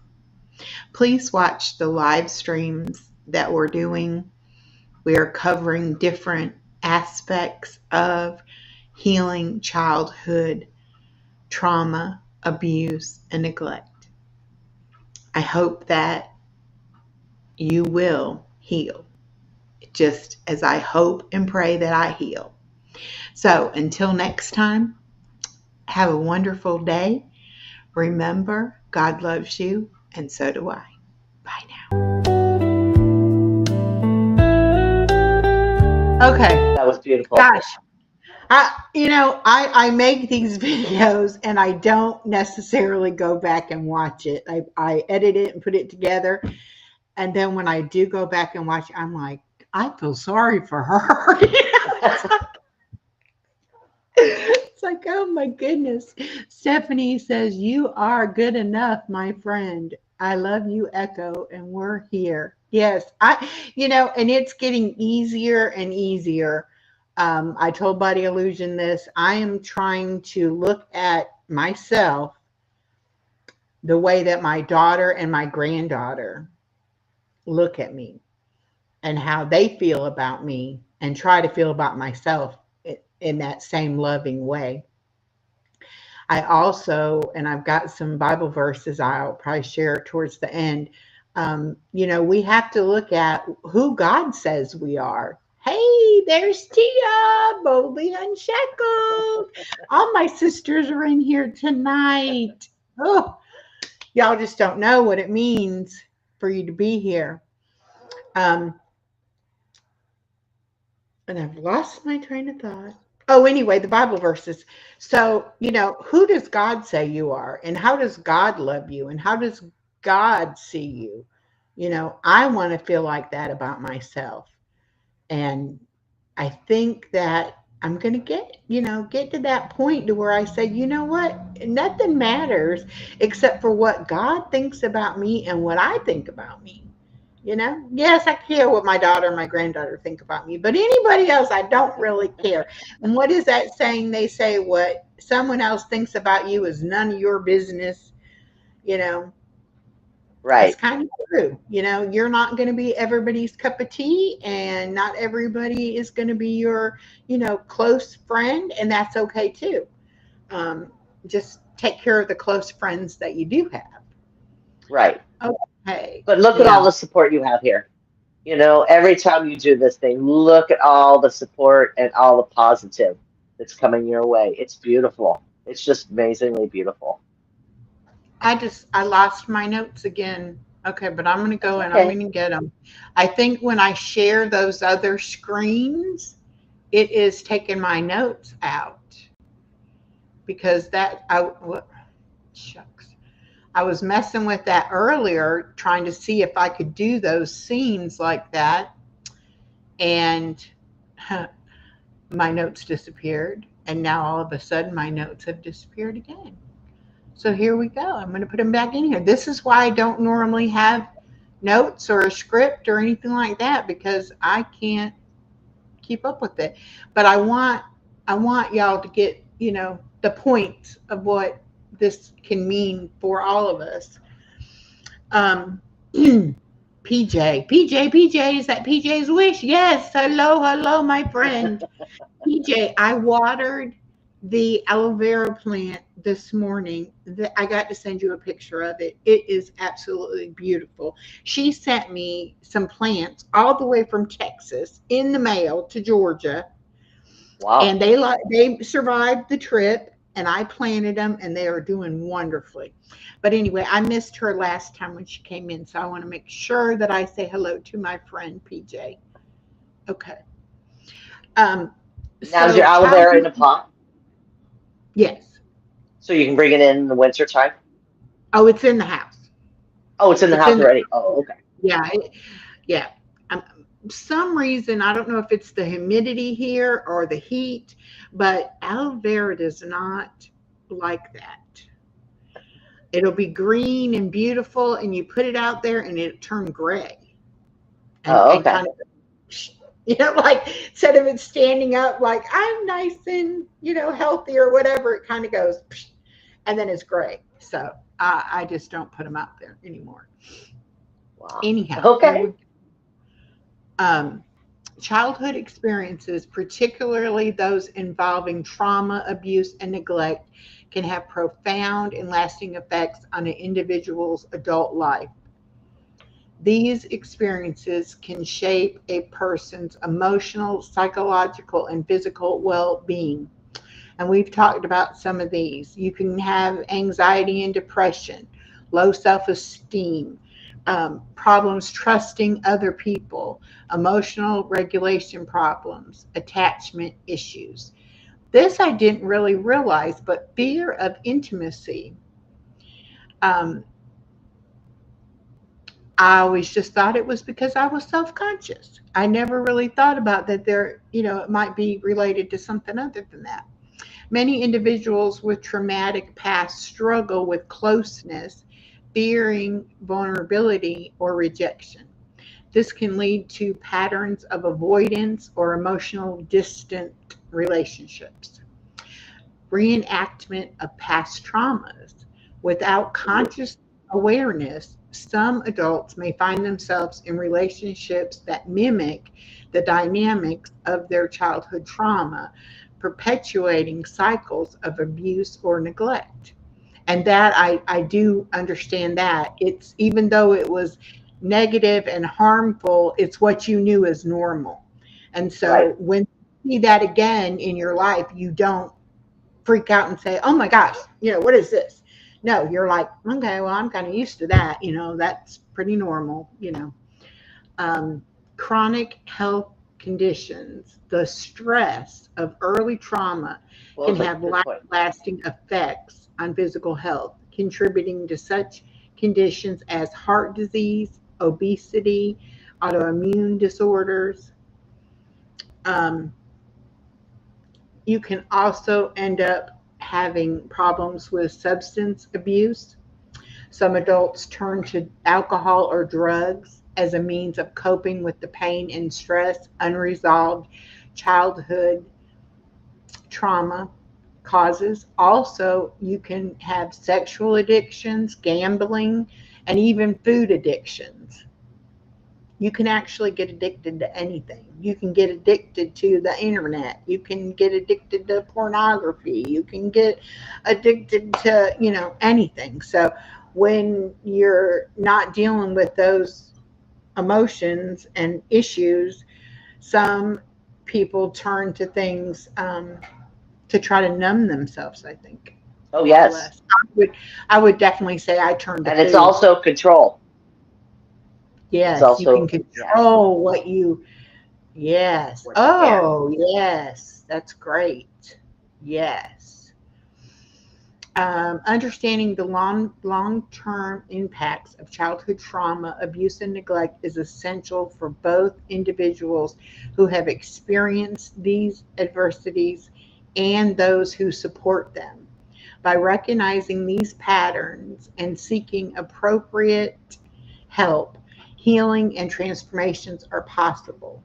Please watch the live streams that we're doing. We are covering different aspects of healing childhood trauma, abuse, and neglect. I hope that you will heal, just as I hope and pray that I heal. So until next time, have a wonderful day. Remember, God loves you, and so do I. Bye now. Okay. That was beautiful. Gosh, I make these videos and I don't necessarily go back and watch it. I edit it and put it together. And then when I do go back and watch it, I'm like, I feel sorry for her. It's like, oh my goodness. Stephanie says, you are good enough, my friend. I love you, Echo, and we're here. Yes, and it's getting easier and easier. I told Body Illusion this. I am trying to look at myself the way that my daughter and my granddaughter look at me and how they feel about me and try to feel about myself in that same loving way. I also, and I've got some Bible verses I'll probably share towards the end. We have to look at who God says we are. Hey, there's Tia, boldly unshackled. All my sisters are in here tonight. Oh, y'all just don't know what it means for you to be here. And I've lost my train of thought. Oh, anyway, the Bible verses. So, who does God say you are? And how does God love you? And how does God see you? I want to feel like that about myself. And I think that I'm going to get to that point to where I say, you know what? Nothing matters except for what God thinks about me and what I think about me. Yes, I care what my daughter and my granddaughter think about me, but anybody else, I don't really care. And what is that saying? They say what someone else thinks about you is none of your business. You know, it's Right. kind of true. You're not going to be everybody's cup of tea, and not everybody is going to be your, close friend, and that's okay too. Um, just take care of the close friends that you do have. Right. Okay. But look at all Yeah. the support you have here. Every time you do this thing, look at all the support and all the positive that's coming your way. It's beautiful. It's just amazingly beautiful. I lost my notes again. Okay, but I'm going to That's go and I'm okay. going to get them. I think when I share those other screens, it is taking my notes out because shucks. I was messing with that earlier, trying to see if I could do those scenes like that, and my notes disappeared. And now all of a sudden, my notes have disappeared again. So here we go. I'm going to put them back in here. This is why I don't normally have notes or a script or anything like that, because I can't keep up with it. But I want y'all to get, the point of what this can mean for all of us. Um, PJ, is that PJ's wish? Yes. Hello, my friend. PJ, I watered the aloe vera plant this morning. I got to send you a picture of it. It is absolutely beautiful. She sent me some plants all the way from Texas in the mail to Georgia, Wow. and they survived the trip. And I planted them, and they are doing wonderfully. But anyway, I missed her last time when she came in, so I want to make sure that I say hello to my friend PJ. Okay. Um, Now is your so aloe vera in a pot? yes. So you can bring it in the winter time? Oh, it's in the house. Oh, it's in the It's house in the already. Oh, okay. yeah, yeah. Um, some reason I don't know if it's the humidity here or the heat, but aloe vera does not like that. It'll be green and beautiful, and you put it out there, and it turn gray Oh, and okay. kind of like instead of it standing up like I'm nice and healthy or whatever, it kind of goes, and then it's gray. So I just don't put them out there anymore. Wow. Anyhow, here Okay. we um, childhood experiences, particularly those involving trauma, abuse, and neglect, can have profound and lasting effects on an individual's adult life. These experiences can shape a person's emotional, psychological, and physical well being. And we've talked about some of these. You can have anxiety and depression, low self esteem, problems trusting other people, emotional regulation problems, attachment issues. This I didn't really realize, but fear of intimacy. Um, I always just thought it was because I was self conscious. I never really thought about that there, it might be related to something other than that. Many individuals with traumatic past struggle with closeness, fearing vulnerability or rejection. This can lead to patterns of avoidance or emotional distant relationships. Reenactment of past traumas. Without conscious awareness, some adults may find themselves in relationships that mimic the dynamics of their childhood trauma, perpetuating cycles of abuse or neglect. And that I do understand that. It's even though it was negative and harmful, it's what you knew as normal. And Right. so when you see that again in your life, you don't freak out and say, "Oh my gosh, what is this?" No, you're like, "Okay, well, I'm kind of used to that. That's pretty normal." Um, Chronic health conditions, the stress of early trauma Well, can it's a have good point. lasting effects on physical health, contributing to such conditions as heart disease, obesity, autoimmune disorders. Um, you can also end up having problems with substance abuse. Some adults turn to alcohol or drugs as a means of coping with the pain and stress unresolved childhood trauma causes. Also, you can have sexual addictions, gambling, and even food addictions. You can actually get addicted to anything. You can get addicted to the internet. You can get addicted to pornography. You can get addicted to, anything. So when you're not dealing with those emotions and issues, some people turn to things to try to numb themselves, I think, Oh, more or yes. less. I would definitely say I turn to And it's food. also control. It's Yes, you can also, yeah, control Yes. what you can. Oh, yes. That's great. Yes. Understanding the long-term impacts of childhood trauma, abuse, and neglect is essential for both individuals who have experienced these adversities and those who support them. By recognizing these patterns and seeking appropriate help, healing and transformations are possible.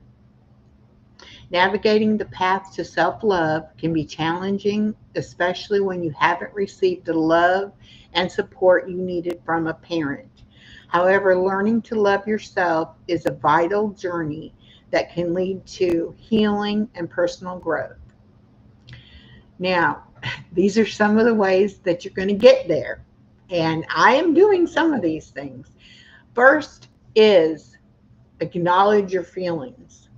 Navigating the path to self love can be challenging, especially when you haven't received the love and support you needed from a parent. However, learning to love yourself is a vital journey that can lead to healing and personal growth. Now, these are some of the ways that you're going to get there. And I am doing some of these things. First is acknowledge your feelings.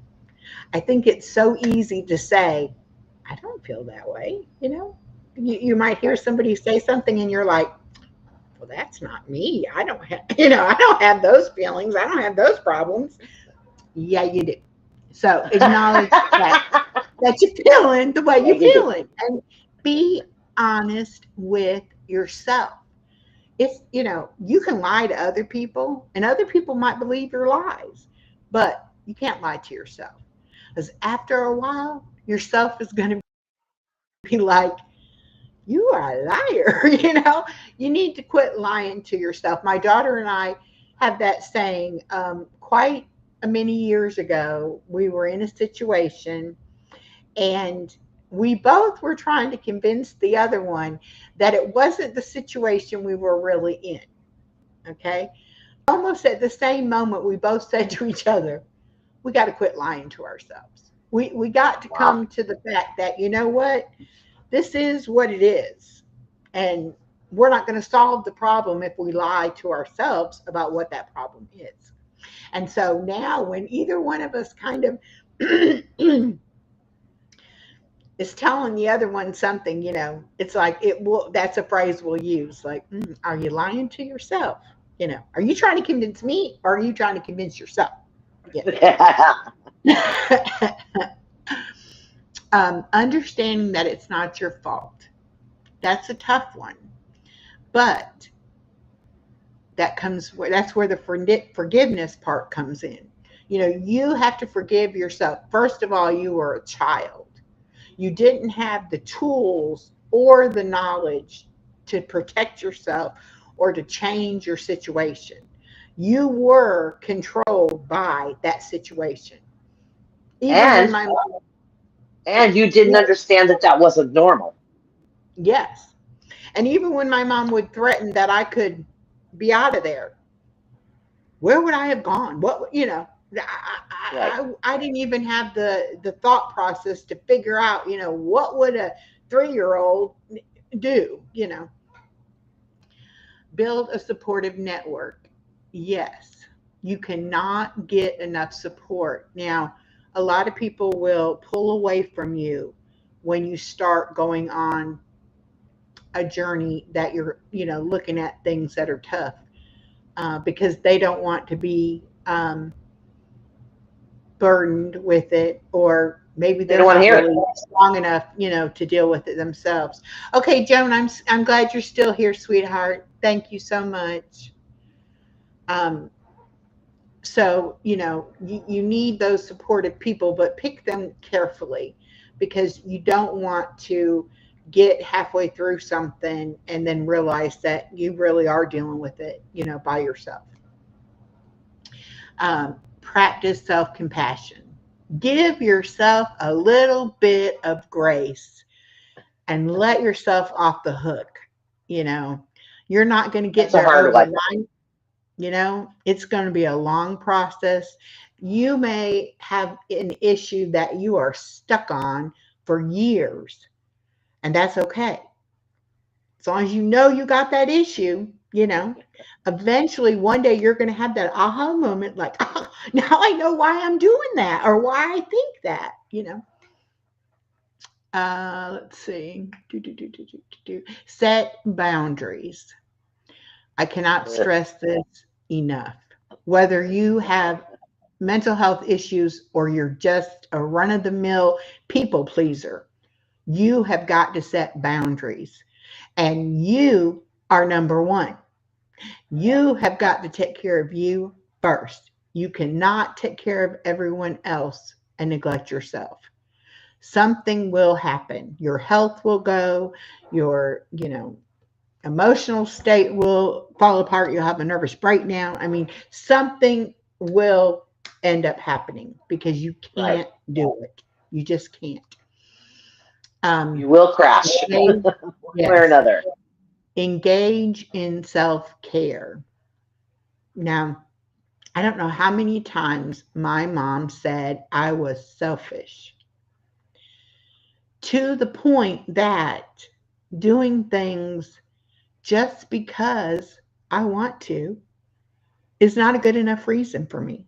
I think it's so easy to say, I don't feel that way. You might hear Right. somebody say something and you're like, well, that's not me. I don't have, I don't have those feelings. I don't have those problems. Yeah, you do. So acknowledge that you're feeling the way Yeah, you're you do. feeling and be honest with yourself. You can lie to other people and other people might believe your lies, but you can't lie to yourself. Because after a while, yourself is going to be like, you are a liar. You need to quit lying to yourself. My daughter and I have that saying quite a many years ago. We were in a situation and we both were trying to convince the other one that it wasn't the situation we were really in. Okay. Almost at the same moment, we both said to each other, we got to quit lying to ourselves. We got to Wow. come to the fact that, you know what? This is what it is. And we're not going to solve the problem if we lie to ourselves about what that problem is. And so now, when either one of us kind of is telling the other one something, it's like that's a phrase we'll use like, are you lying to yourself? Are you trying to convince me or are you trying to convince yourself? Yeah. Understanding that it's not your fault. That's a tough one. But that's where the forgiveness part comes in. You have to forgive yourself. First of all, you were a child. You didn't have the tools or the knowledge to protect yourself or to change your situation. You were controlled by that situation. Even when And my mom, you didn't understand that that wasn't normal. yes, and even when my mom would threaten that I could be out of there, where would I have gone? Right. I didn't even have the thought process to figure out, what would a 3-year old do, build a supportive network. Yes, you cannot get enough support. Now, a lot of people will pull away from you when you start going on a journey that you're, looking at things that are tough, because they don't want to be burdened with it, or maybe They they're don't want to not hear it. really strong enough, to deal with it themselves. Okay, Joan, I'm glad you're still here, sweetheart. Thank you so much. Um, so you need those supportive people, but pick them carefully, because you don't want to get halfway through something and then realize that you really are dealing with it, by yourself. Practice self-compassion. Give yourself a little bit of grace and let yourself off the hook. you know you're not going to get That's a there hard one. overnight. It's going to be a long process. You may have an issue that you are stuck on for years, and that's okay. As long as you got that issue, eventually one day you're going to have that aha moment, like, oh, now I know why I'm doing that, or why I think that. Let's see. Set boundaries. I cannot Ugh. stress this enough. Whether you have mental health issues or you're just a run of the mill people pleaser, you have got to set boundaries. And you are number one. You have got to take care of you first. You cannot take care of everyone else and neglect yourself. Something will happen. Your health will go, your, emotional state will fall apart. You'll have a nervous breakdown. I mean, something will end up happening because you Right. can't do it. You just can't. Um, You will crash engage, one way or yes, another. engage in self care. Now, I don't know how many times my mom said I was selfish, to the point that doing things just because I want to is not a good enough reason for me.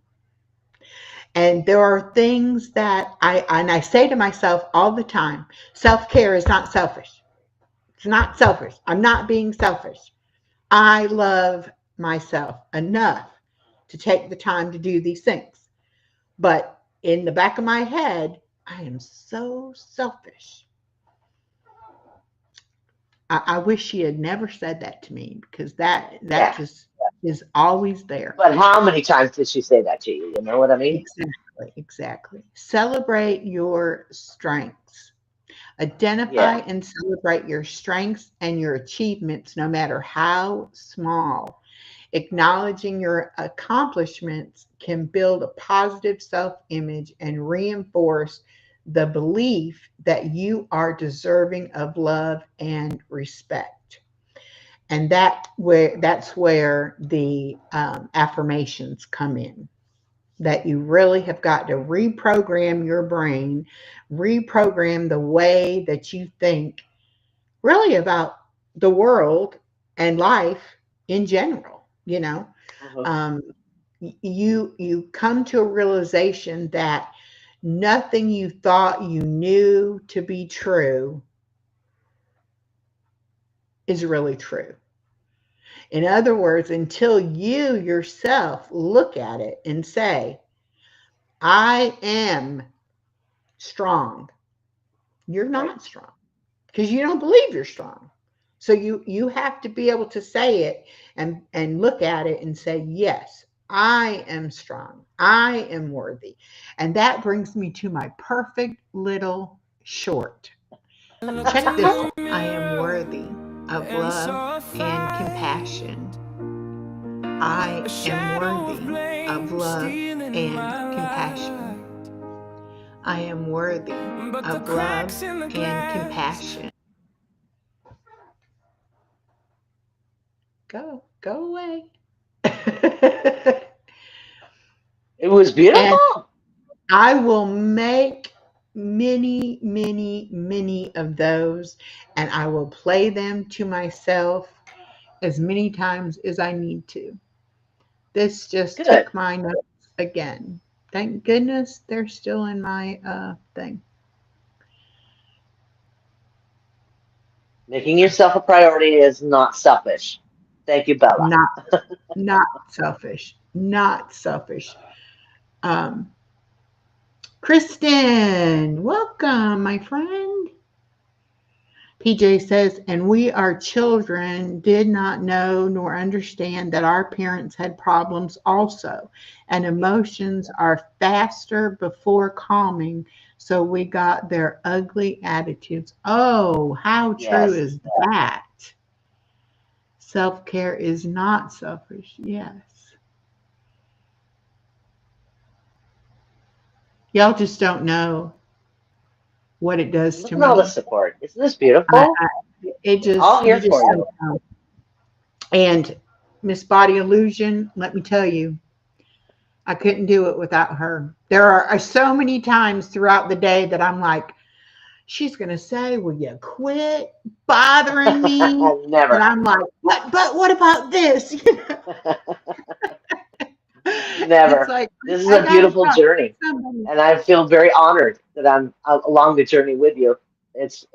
And there are things that I say to myself all the time, self-care is not selfish. It's not selfish. I'm not being selfish. I love myself enough to take the time to do these things. But in the back of my head, I am so selfish. I wish she had never said that to me, because that Yeah. just is always there. But how many times did she say that to you? You know what I mean? Exactly, exactly. Celebrate your strengths. Identify Yeah. and celebrate your strengths and your achievements, no matter how small. Acknowledging your accomplishments can build a positive self image and reinforce the belief that you are deserving of love and respect. And that's where the affirmations come in, that you really have got to reprogram your brain, reprogram the way that you think really about the world and life in general. Uh-huh. um, you come to a realization that nothing you thought you knew to be true is really true. In other words, until you yourself look at it and say, I am strong, You're Right. not strong because you don't believe you're strong. So you have to be able to say it and look at it and say, yes, I am strong. I am worthy. And that brings me to my perfect little short. Check this out. I am worthy of and love saw a and fight, compassion. I a am shadow of worthy of blame love stealing and my compassion. light. I am worthy But the of love cracks in the and glass, compassion. Go away. It was And beautiful. I will make many, many, many of those, and I will play them to myself as many times as I need to. This just Good. took my notes again. Thank goodness they're still in my thing. Making yourself a priority is not selfish. Thank you, Bella. Not not selfish. Not selfish. Um, Kristen, welcome, my friend. PJ says, and we, our children, did not know nor understand that our parents had problems also, and emotions are faster before calming, so we got their ugly attitudes. Oh, how true Yes. is that? Self care is not selfish. Yes. Y'all just don't know what it does Look to at all the me. support. Isn't this I, beautiful? I, it We're all just, here you for just you. don't know. And Miss Body Illusion, let me tell you, I couldn't do it without her. There are so many times throughout the day that I'm like, she's going to say, will you quit bothering me? And Never. I'm like, but what about this? It's Never. like, This is I a got to beautiful talk to journey, somebody. and I feel very honored that I'm along the journey with you. It's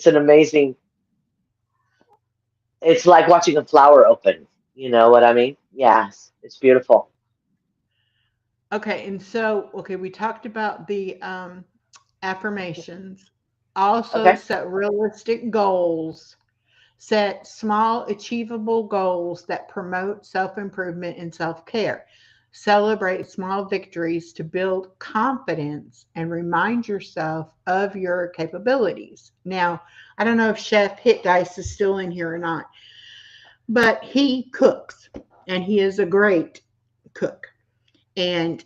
an amazing. It's like watching a flower open. You know what I mean? Yes, it's beautiful. Okay. And so, okay, we talked about the affirmations. Also, Okay. set realistic goals. Set small, achievable goals that promote self improvement and self care. Celebrate small victories to build confidence and remind yourself of your capabilities. Now, I don't know if Chef Hit Dice is still in here or not, but he cooks and he is a great cook. And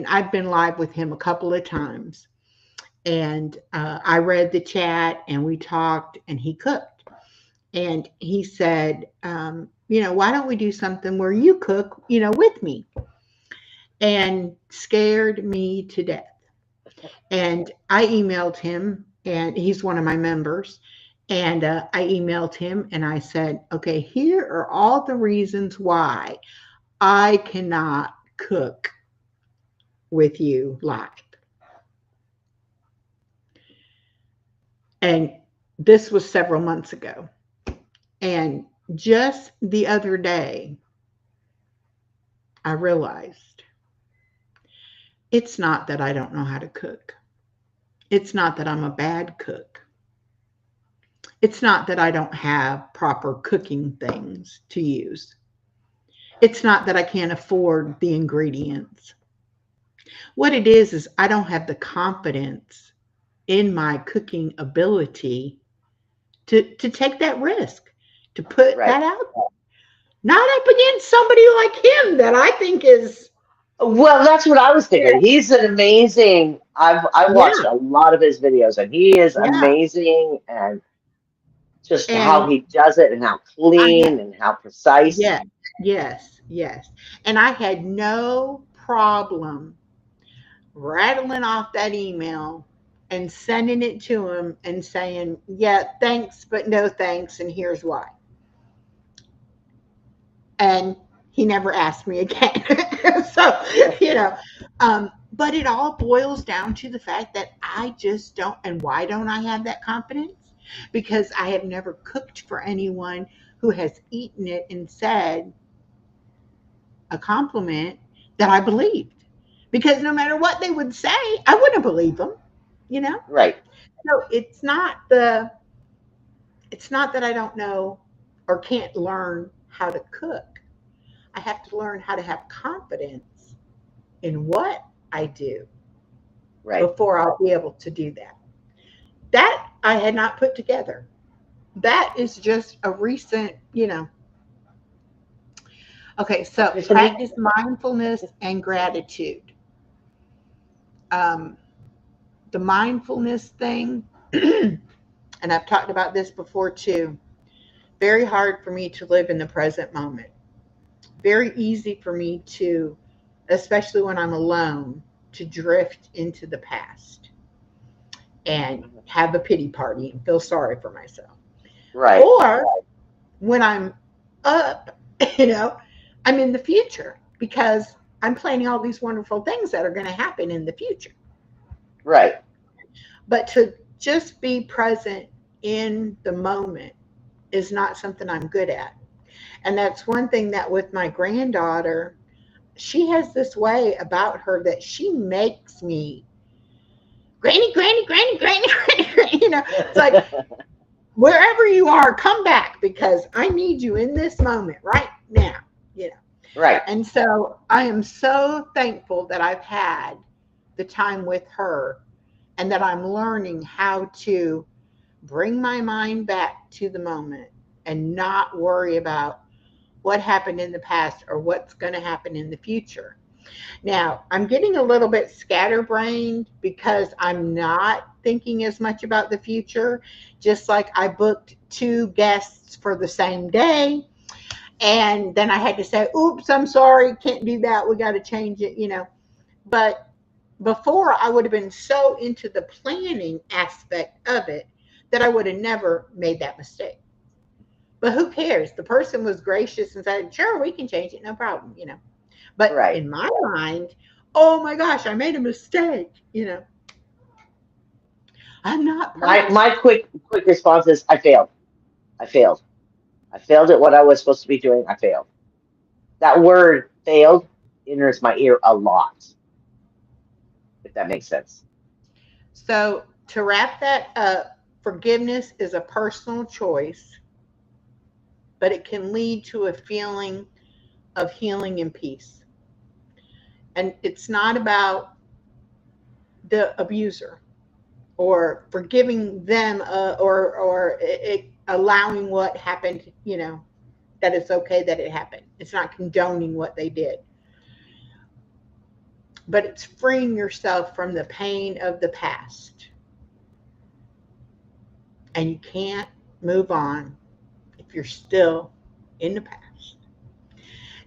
I've been live with him a couple of times. And I read the chat and we talked and he cooked. And he said, why don't we do something where you cook, with me? And scared me to death. And I emailed him, and he's one of my members. And I emailed him and I said, okay, here are all the reasons why I cannot cook with you live. And this was several months ago. And just the other day, I realized it's not that I don't know how to cook. It's not that I'm a bad cook. It's not that I don't have proper cooking things to use. It's not that I can't afford the ingredients. What it is I don't have the confidence in my cooking ability to take that risk, to put Right. that out there. Not up against somebody like him that I think is, Well, that's what I was thinking. yeah, He's an amazing. I've watched yeah, a lot of his videos, and he is yeah. amazing, and just how And he does it, and how I clean, and how precise. Yes, yes, yes. And I had no problem rattling off that email and sending it to him and saying, yeah, thanks, but no thanks, and here's why. And he never asked me again. So, you know, but it all boils down to the fact that I just don't. And why don't I have that confidence? Because I have never cooked for anyone who has eaten it and said, a compliment that I believed. Because no matter what they would say, I wouldn't believe them. you know? Right. So it's not that I don't know or can't learn how to cook. I have to learn how to have confidence in what I do Right. before I'll be able to do that. That I had not put together. That is just a recent, Okay, so Epiphany. practice mindfulness and gratitude. Um, the mindfulness thing, and I've talked about this before too, very hard for me to live in the present moment. Very easy for me to, especially when I'm alone, to drift into the past and Mhm. have a pity party and feel sorry for myself. Right. Or when I'm up, you know, I'm in the future because I'm planning all these wonderful things that are going to happen in the future. Right. But to just be present in the moment is not something I'm good at. And that's one thing that with my granddaughter, she has this way about her that she makes me granny, granny, granny, granny, granny, granny. It's like wherever you are, come back because I need you in this moment right now. You know. Right. And so I am so thankful that I've had the time with her and that I'm learning how to bring my mind back to the moment and not worry about what happened in the past or what's going to happen in the future. Now, I'm getting a little bit scatterbrained because I'm not thinking as much about the future. Just like I booked two guests for the same day, and then I had to say, oops, I'm sorry, can't do that. We got to change it. But before, I would have been so into the planning aspect of it that I would have never made that mistake. But who cares? The person was gracious and said, sure, we can change it, no problem. But Right. in my mind, oh my gosh, I made a mistake. I'm not My perfect. quick response is I failed. I failed. I failed at what I was supposed to be doing. I failed. That word failed enters my ear a lot, if that makes sense. So to wrap that up, forgiveness is a personal choice, but it can lead to a feeling of healing and peace. And it's not about the abuser or forgiving them or allowing what happened, that it's okay that it happened. It's not condoning what they did, but it's freeing yourself from the pain of the past. And you can't move on if you're still in the past.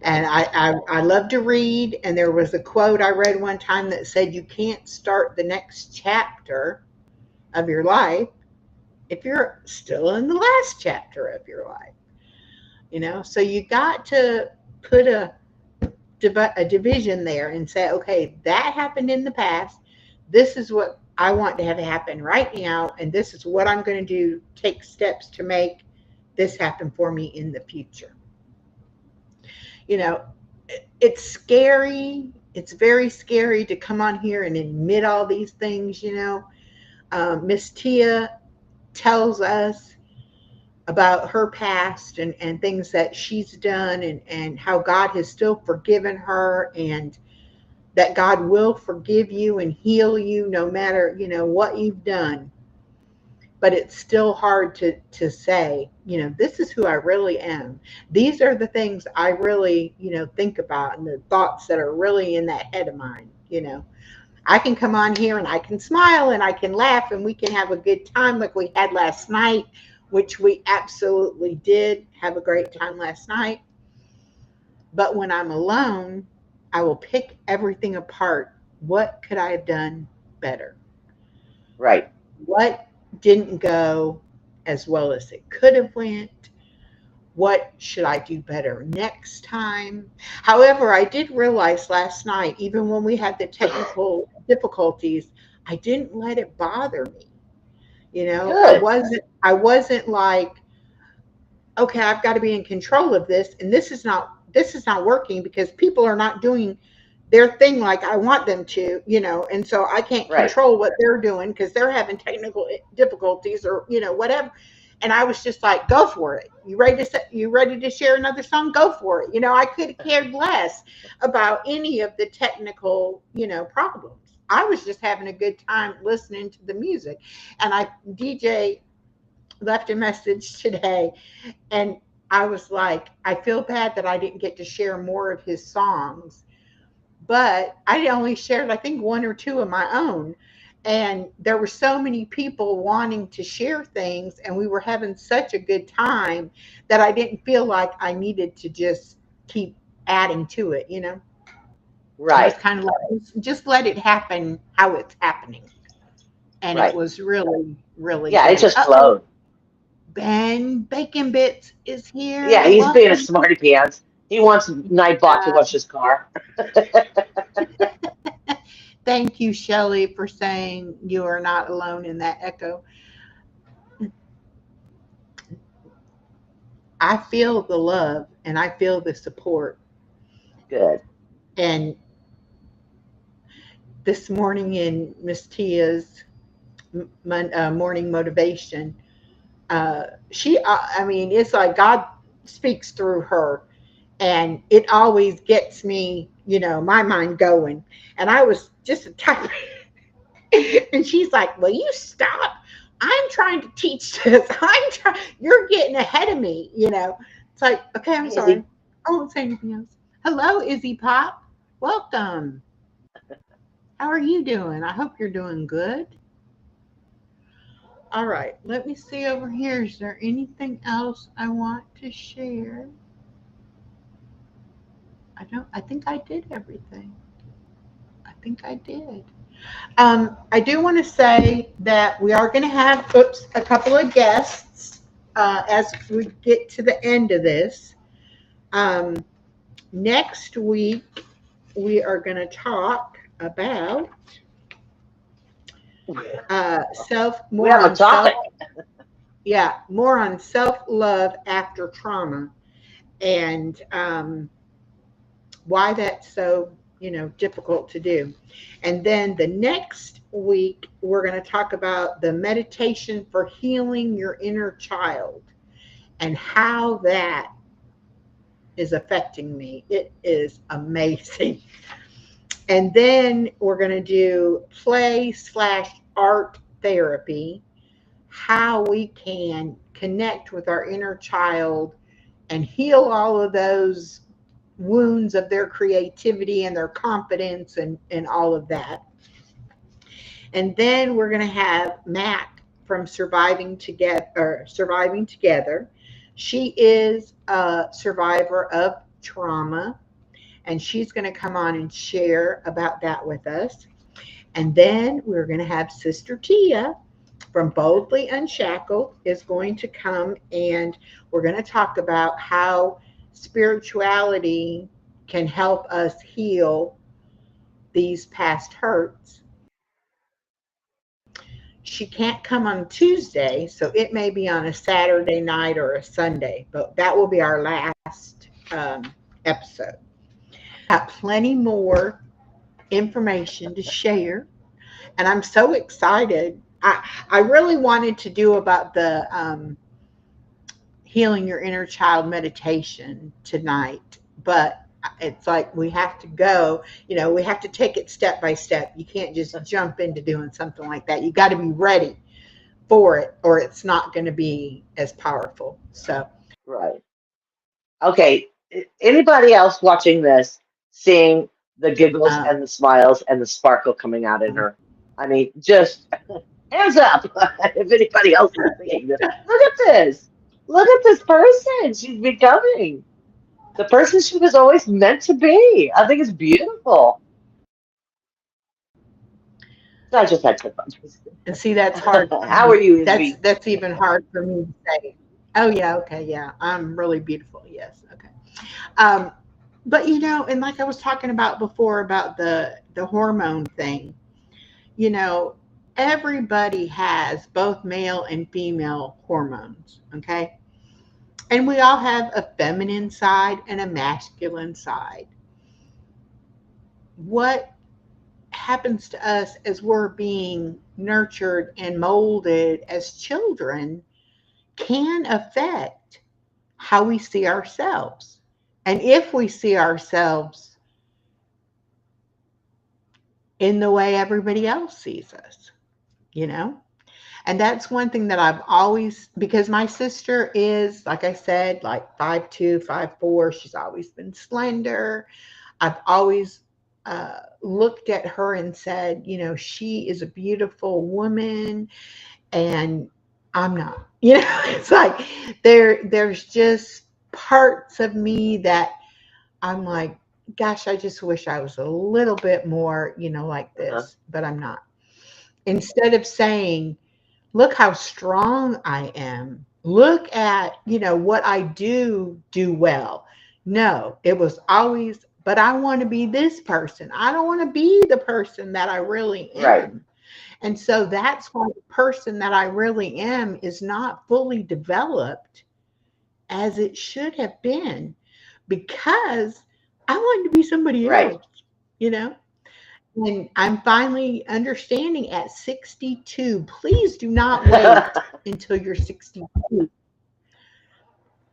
And I love to read, and there was a quote I read one time that said, you can't start the next chapter of your life if you're still in the last chapter of your life. So you got to put a division there and say, okay, that happened in the past. This is what I want to have happen right now, and this is what I'm going to do. Take steps to make this happen for me in the future. You know, it's scary. It's very scary to come on here and admit all these things. Miss Tia tells us about her past and things that she's done and how God has still forgiven her and that God will forgive you and heal you no matter, what you've done. But it's still hard to say, this is who I really am. These are the things I really, think about and the thoughts that are really in that head of mine. I can come on here and I can smile and I can laugh and we can have a good time like we had last night, which we absolutely did have a great time last night. But when I'm alone, I will pick everything apart. What could I have done better? Right. What didn't go as well as it could have went? What should I do better next time? However, I did realize last night, even when we had the technical difficulties, I didn't let it bother me. I Good. wasn't like, okay, I've got to be in control of this, and this is not working because people are not doing their thing like I want them to, and so I can't Right. control what they're doing because they're having technical difficulties or whatever. And I was just like, go for it. You ready to share another song? Go for it. I could have cared less about any of the technical, problems. I was just having a good time listening to the music. And DJ left a message today, and I was like, I feel bad that I didn't get to share more of his songs, but I only shared, I think, one or two of my own. And there were so many people wanting to share things, and we were having such a good time that I didn't feel like I needed to just keep adding to it, I was Right. kind of like, just let it happen how it's happening. And it Right. was really, really Yeah, it good. just flowed. Ben Bacon Bits is Yeah, here. he's being a Welcome. smarty pants. He wants Nightbot to wash his car. Thank you, Shelley, for saying you are not alone in that echo. I feel the love and I feel the support. Good. And this morning in Miss Tia's morning motivation, I mean, it's like God speaks through her, and it always gets me, my mind going. And I was just a type. And she's like, "Will you stop? I'm trying to teach this. I'm trying. You're getting ahead of me." It's like, okay, I'm Hey, sorry. Izzy. I won't say anything else. Hello, Izzy Pop. Welcome. How are you doing? I hope you're doing good. All right. Let me see over here. Is there anything else I want to share? I don't. I think I did everything. I think I did. I do want to say that we are going to have, a couple of guests as we get to the end of this. Um, Next week, we are going to talk about We have a topic. more on self love after trauma, and why that's so difficult to do. And then the next week we're going to talk about the meditation for healing your inner child and how that is affecting me. It is amazing. And then we're going to do play/art therapy, how we can connect with our inner child and heal all of those wounds of their creativity and their confidence and all of that. And then we're going to have Matt from Surviving Together. She is a survivor of trauma, and she's going to come on and share about that with us. And then we're going to have Sister Tia from Boldly Unshackled is going to come, and we're going to talk about how spirituality can help us heal these past hurts. She can't come on Tuesday, so it may be on a Saturday night or a Sunday, but that will be our last episode. Got plenty more information to share, and I'm so excited. I really wanted to do about the healing your inner child meditation tonight, but it's like we have to go, we have to take it step by step. You can't just jump into doing something like that. You got to be ready for it, or it's not going to be as powerful. So Right. Okay. Anybody else watching this seeing the giggles um, and the smiles and the sparkle coming out in her? I mean, just hands up if anybody else is seeing this. Look at this. Look at this person. She's becoming the person she was always meant to be. I think it's beautiful. So I just had to fun. and see, that's hard for How are me. you, That's Izzy? that's even hard for me to say. Oh yeah, okay, yeah, I'm really beautiful. Yes, okay. Um, but and like I was talking about before about the hormone thing, you know, everybody has both male and female hormones, okay? And we all have a feminine side and a masculine side. what happens to us as we're being nurtured and molded as children can affect how we see ourselves. And if we see ourselves in the way everybody else sees us, you know? And that's one thing that I've always, because my sister is, like I said, like 5'2", 5'4". She's always been slender. I've always looked at her and said, you know, she is a beautiful woman and I'm not. You know, it's like there's just parts of me that I'm like, gosh, I just wish I was a little bit more, you know, like Uh-huh. this, but I'm not. Instead of saying, look how strong I am. Look at, you know, what I do well. No, it was always, but I want to be this person. I don't want to be the person that I really Right. am. And so that's why the person that I really am is not fully developed as it should have been because I wanted to be somebody Right. else, you know? And I'm finally understanding at 62. Please do not wait until you're 62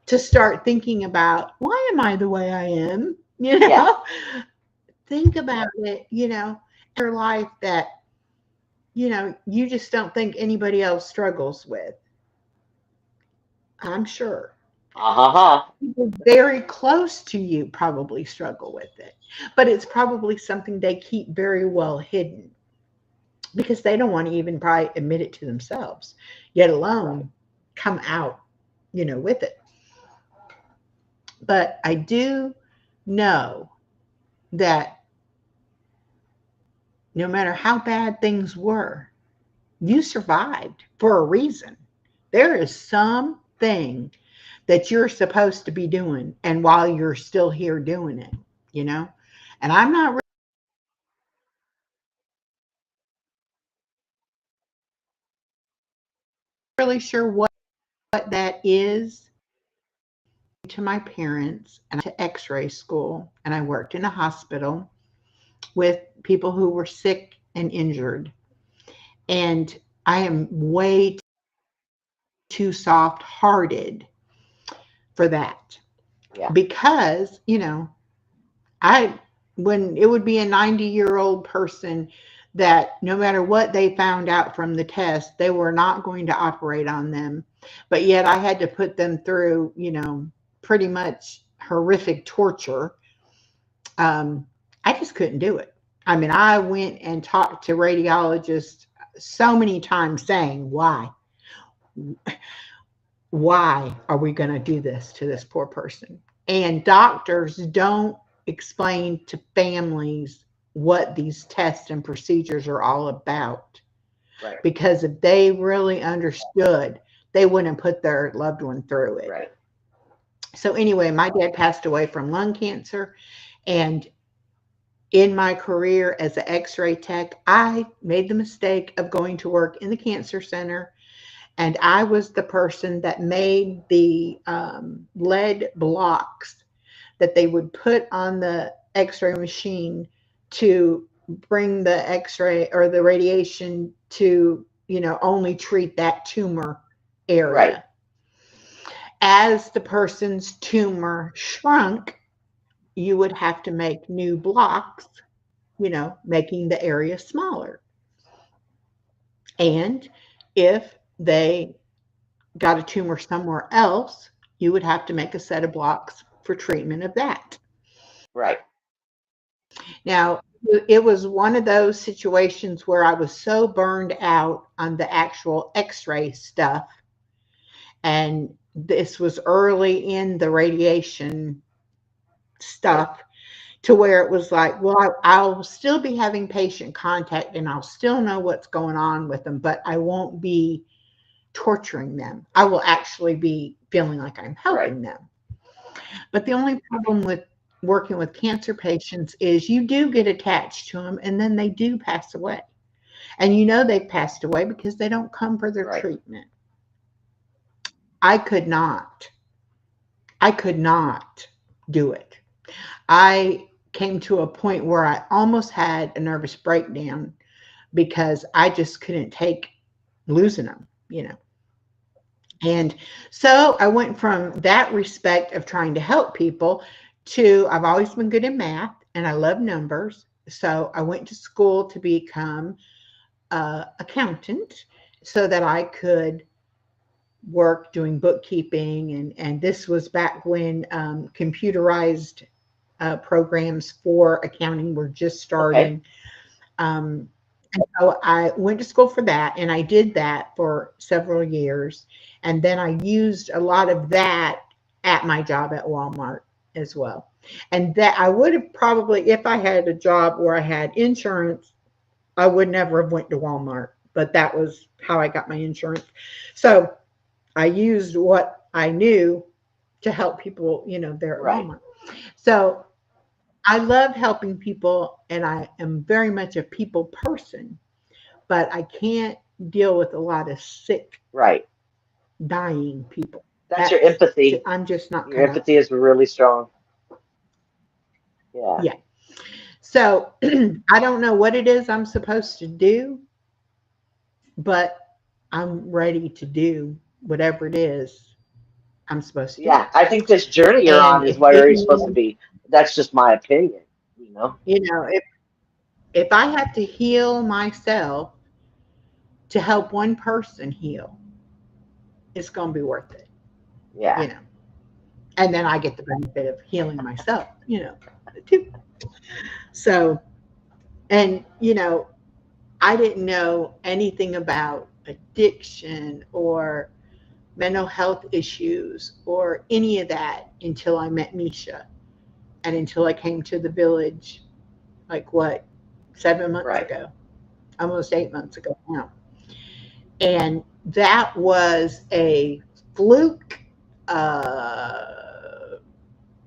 to start thinking about why am I the way I am? You Yeah. know, think about it, you know, your life that, you know, you just don't think anybody else struggles with. I'm sure. Ha ha ha. People very close to you probably struggle with it, but it's probably something they keep very well hidden because they don't want to even probably admit it to themselves, yet Right. alone come out, you know, with it. But I do know that no matter how bad things were, you survived for a reason. There is something that you're supposed to be doing, and while you're still here doing it, you know. And I'm not really sure what that is to my parents. And I went to x-ray school and I worked in a hospital with people who were sick and injured. And I am way too soft hearted for that Yeah. because, you know, I, when it would be a 90-year-old person that no matter what they found out from the test, they were not going to operate on them. But yet I had to put them through, you know, pretty much horrific torture. Um, I just couldn't do it. I mean, I went and talked to radiologists so many times saying, why? Why are we going to do this to this poor person? And doctors don't explain to families what these tests and procedures are all about. Right. Because if they really understood, they wouldn't put their loved one through it. Right. So, anyway, my dad passed away from lung cancer. And in my career as an x ray tech, I made the mistake of going to work in the cancer center. And I was the person that made the lead blocks that they would put on the x-ray machine to bring the x-ray or the radiation to, you know, only treat that tumor Right. area. As the person's tumor shrunk, you would have to make new blocks, you know, making the area smaller. And if they got a tumor somewhere else, you would have to make a set of blocks for treatment of that. Right. Now, it was one of those situations where I was so burned out on the actual x ray stuff. And this was early in the radiation Right. stuff to where it was like, well, I'll still be having patient contact and I'll still know what's going on with them, but I won't be torturing them. I will actually be feeling like I'm Right. helping them. But the only problem with working with cancer patients is you do get attached to them and then they do pass away. And you know they've passed away because they don't come for their Right. treatment. I could not. I could not do it. I came to a point where I almost had a nervous breakdown because I just couldn't take losing them, you know. And so I went from that respect of trying to help people to I've always been good in math and I love numbers. So I went to school to become an accountant so that I could work doing bookkeeping. And this was back when computerized programs for accounting were just Okay. starting. And so I went to school for that, and I did that for several years. And then I used a lot of that at my job at Walmart as well. And that I would have probably, if I had a job where I had insurance, I would never have went to Walmart. But that was how I got my insurance. So I used what I knew to help people, there at Right. Walmart. So I love helping people, and I am very much a people person, but I can't deal with a lot of sick, Right. dying people. That's your That's, empathy. I'm just not Your cut out. empathy is really strong. Yeah. Yeah. So I don't know what it is I'm supposed to do, but I'm ready to do whatever it is I'm supposed to do. Yeah. I think this journey you're And on is if where you're supposed to anyone, be. That's just my opinion, you know? you know, if I have to heal myself to help one person heal, it's going to be worth it, Yeah. you know. And then I get the benefit of healing myself, too. So, and I didn't know anything about addiction or mental health issues or any of that until I met Misha and until I came to the village, like what, 7 months Right. ago, almost 8 months ago now. And that was a fluke. Uh,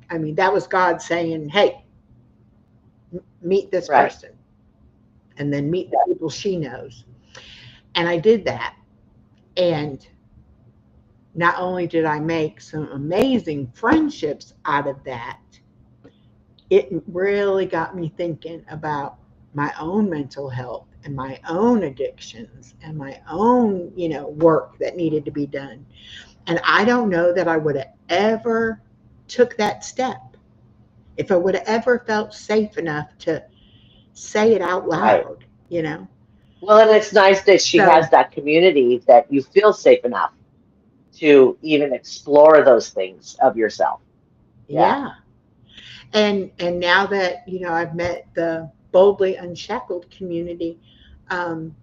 I mean, that was God saying, hey, meet this Right. person and then meet the people she knows. And I did that. And not only did I make some amazing friendships out of that, it really got me thinking about my own mental health and my own addictions and my own, work that needed to be done. And I don't know that I would have ever took that step if I would have ever felt safe enough to say it out Right. loud. Well, and it's nice that she So, has that community that you feel safe enough to even explore those things of yourself. Yeah. yeah. And now that, I've met the Boldly Unshackled community, um,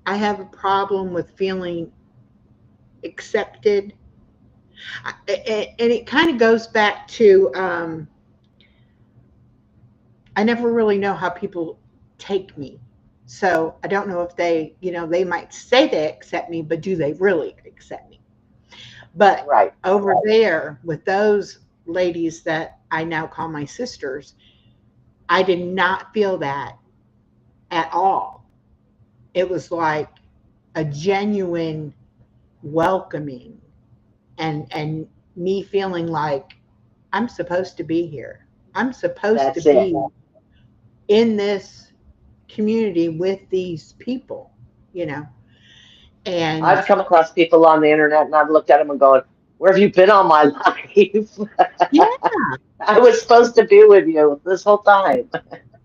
I have a problem with feeling accepted. And it kind of goes back to I never really know how people take me. So I don't know if they might say they accept me, but do they really accept me? But Right. over there with those ladies that I now call my sisters, I did not feel that at all. It was like a genuine welcoming and me feeling like I'm supposed to be here. I'm supposed to That's it. be in this community with these people, you know. And I've come across people on the internet and I've looked at them and going, where have you been all my life? yeah, I was supposed to be with you this whole time.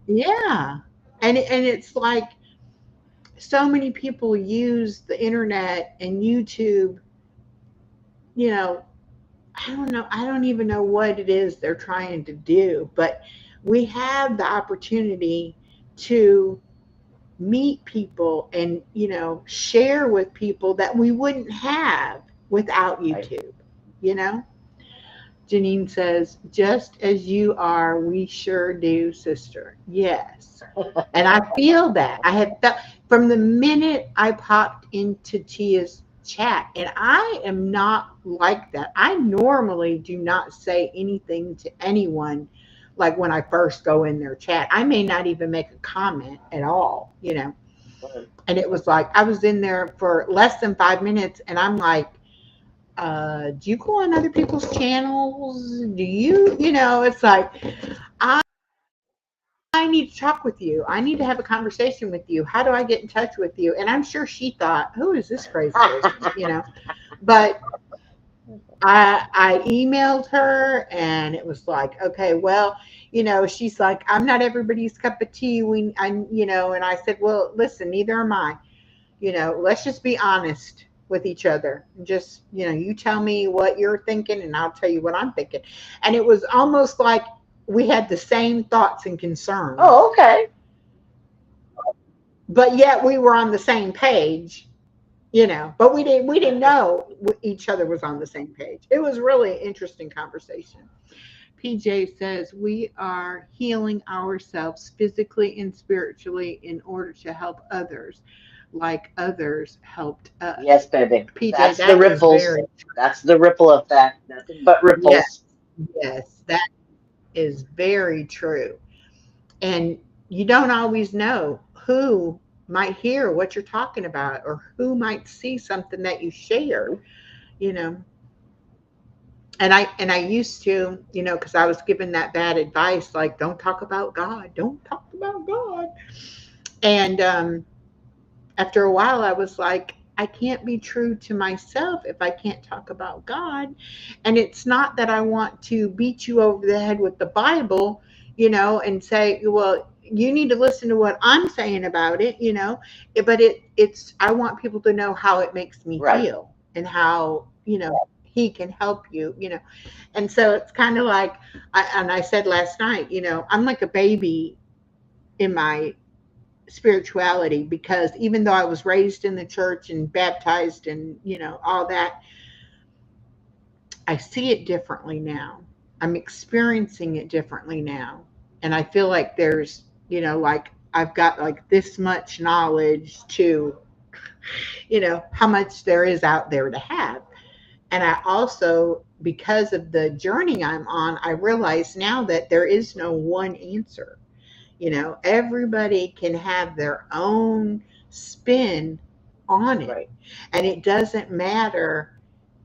yeah. And it's like so many people use the internet and YouTube, you know, I don't know, I don't even know what it is they're trying to do, but we have the opportunity to meet people and, share with people that we wouldn't have without Right. YouTube, you know? Janine says, just as you are, we sure do, sister. Yes. And I feel that. I have felt from the minute I popped into Tia's chat, and I am not like that. I normally do not say anything to anyone like when I first go in their chat. I may not even make a comment at all. And it was like I was in there for less than 5 minutes, and I'm like, Do you go on other people's channels? Do you, it's like, I need to talk with you. I need to have a conversation with you. How do I get in touch with you? And I'm sure she thought, who is this crazy person? But I emailed her and it was like, okay, well, she's like, I'm not everybody's cup of tea. And I said, well, listen, neither am I. Let's just be honest with each other. Just, you tell me what you're thinking and I'll tell you what I'm thinking. And it was almost like we had the same thoughts and concerns, Oh, okay. but yet we were on the same page, but we didn't know each other was on the same page. It was really interesting conversation. PJ says we are healing ourselves physically and spiritually in order to help others like others helped us. Yes, baby. PJ, That's the that is ripples. very, That's the ripple effect. Nothing but yes, ripples. yes, that is very true. And you don't always know who might hear what you're talking about or who might see something that you share, you know. And I used to, because I was given that bad advice, like don't talk about God, don't talk about God. And after a while, I was like, I can't be true to myself if I can't talk about God. And it's not that I want to beat you over the head with the Bible, and say, well, you need to listen to what I'm saying about it, but it's, I want people to know how it makes me Right. feel and how, he can help you, And so it's kind of like, and I said last night, I'm like a baby in my spirituality, because even though I was raised in the church and baptized and all that, I see it differently now. I'm experiencing it differently now, and I feel like there's, like I've got like this much knowledge to, how much there is out there to have. And I also, because of the journey I'm on, I realize now that there is no one answer. Everybody can have their own spin on it. Right. And it doesn't matter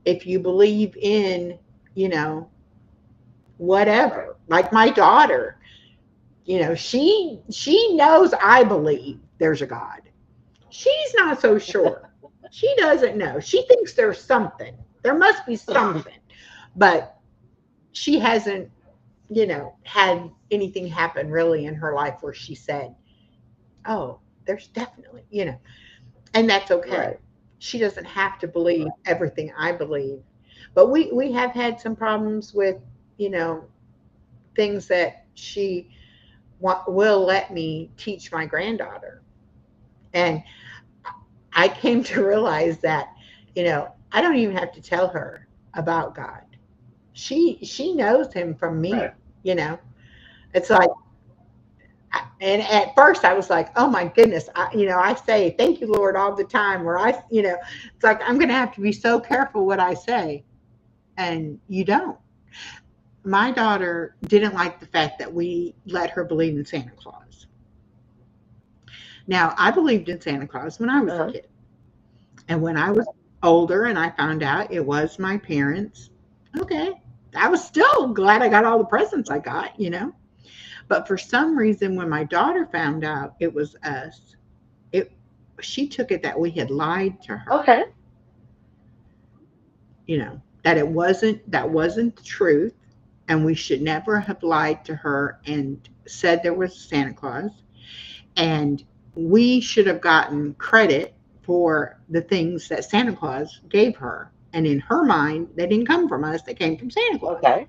if you believe in, you know, whatever. Like my daughter, she knows I believe there's a God. She's not so sure. She doesn't know. She thinks there's something. There must be something. But she hasn't, had anything happen really in her life where she said, oh, there's definitely, and that's okay. Right. She doesn't have to believe everything I believe. But we have had some problems with, you know, things that she will let me teach my granddaughter. And I came to realize that, I don't even have to tell her about God. She knows him from me, Right. you know. It's like, and at first I was like, oh my goodness, I say thank you, Lord, all the time. Where it's like I'm going to have to be so careful what I say, and you don't. My daughter didn't like the fact that we let her believe in Santa Claus. Now, I believed in Santa Claus when I was a Uh-huh. kid, and when I was older and I found out it was my parents, okay, I was still glad I got all the presents I got. But for some reason, when my daughter found out it was us, it she took it that we had lied to her. Okay. That wasn't the truth, and we should never have lied to her and said there was Santa Claus, and we should have gotten credit for the things that Santa Claus gave her. And in her mind, they didn't come from us; they came from Santa Claus. Okay.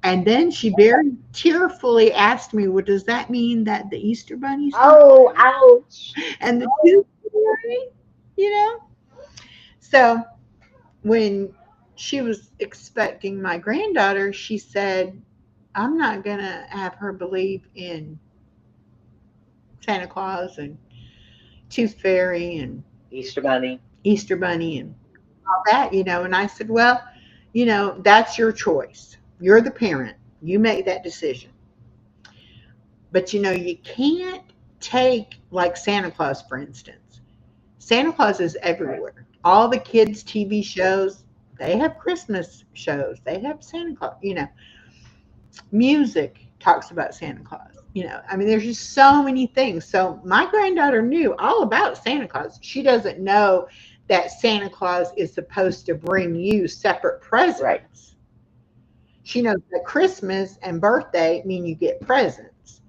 And then she very tearfully asked me, well, does that mean that the Easter Bunny's not Oh, real? ouch. And the tooth fairy, you know? So when she was expecting my granddaughter, she said, I'm not going to have her believe in Santa Claus and Tooth Fairy and Easter Bunny. Easter Bunny and all that. And I said, well, that's your choice. You're the parent. You make that decision. But you can't take, like Santa Claus, for instance. Santa Claus is Right. everywhere. All the kids' TV shows, They have Christmas shows. They have Santa Claus, music talks about Santa Claus. I mean, there's just so many things. So my granddaughter knew all about Santa Claus. She doesn't know that Santa Claus is supposed to bring you separate Right. presents. She knows that Christmas and birthday mean you get presents,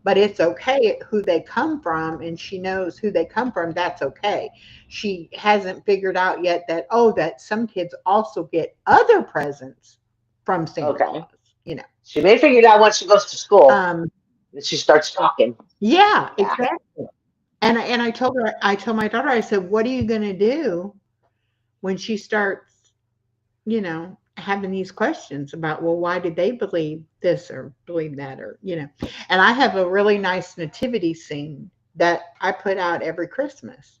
but it's okay who they come from, and she knows who they come from. That's okay. She hasn't figured out yet that, oh, that some kids also get other presents from Santa Okay. Claus. She may figure it out once she goes to school. Um, And she starts talking. yeah, Yeah. exactly. And I told my daughter, I said, what are you going to do when she starts, having these questions about, well, why did they believe this or believe that, and I have a really nice nativity scene that I put out every Christmas.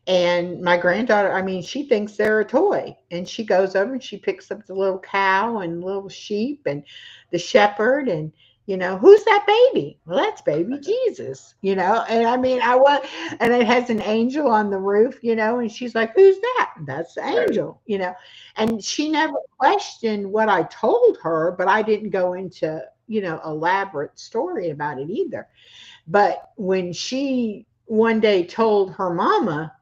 And my granddaughter, I mean, she thinks they're a toy. And she goes over and she picks up the little cow and little sheep and the shepherd. And, who's that baby? Well, that's baby Jesus, And I mean, and it has an angel on the roof, and she's like, who's that? That's the Right. angel, And she never questioned what I told her, but I didn't go into, elaborate story about it either. But when she one day told her mama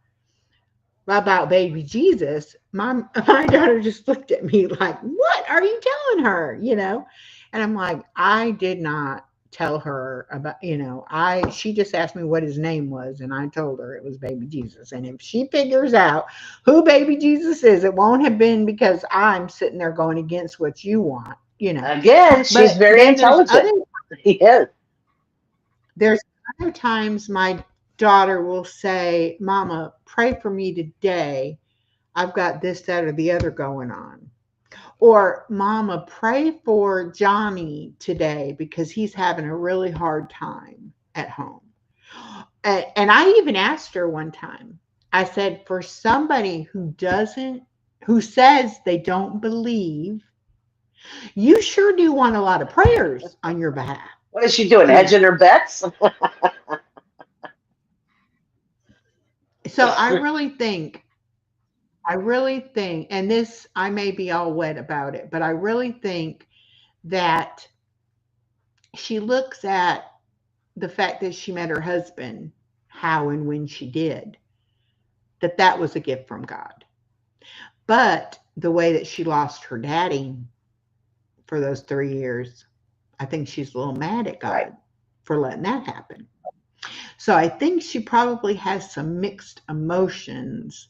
about baby Jesus, my daughter just looked at me like, what are you telling her? And I'm like, I did not tell her about, she just asked me what his name was, and I told her it was baby Jesus. And if she figures out who baby Jesus is, it won't have been because I'm sitting there going against what you want. Again, she's But very then intelligent. Yes. there's other times my daughter will say, Mama, pray for me today. I've got this, that, or the other going on. Or, Mama, pray for Johnny today because he's having a really hard time at home. And I even asked her one time, I said, for somebody who says they don't believe, you sure do want a lot of prayers on your behalf. What is she doing? You know, Hedging her bets? so I really think, and this, I may be all wet about it, but I really think that she looks at the fact that she met her husband, how and when she did, that was a gift from God. But the way that she lost her daddy for those 3 years, I think she's a little mad at Right. God for letting that happen. So I think she probably has some mixed emotions.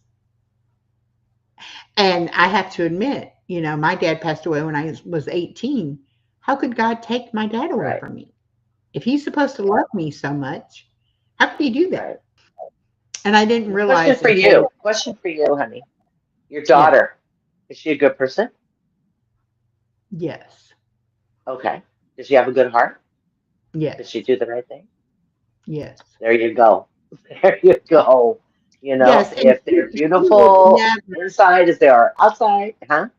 And I have to admit, my dad passed away when I was 18. How could God take my dad away Right. from me? If he's supposed to love me so much, how could he do that? Right. And I didn't Question realize for until, you. Question for you, honey. Your yeah, daughter, is she a good person? yes, Okay. Does she have a good heart? Does she yes, do the right thing? yes, There you go. There you go. yes. And If they're she would beautiful never, inside as they are outside, huh?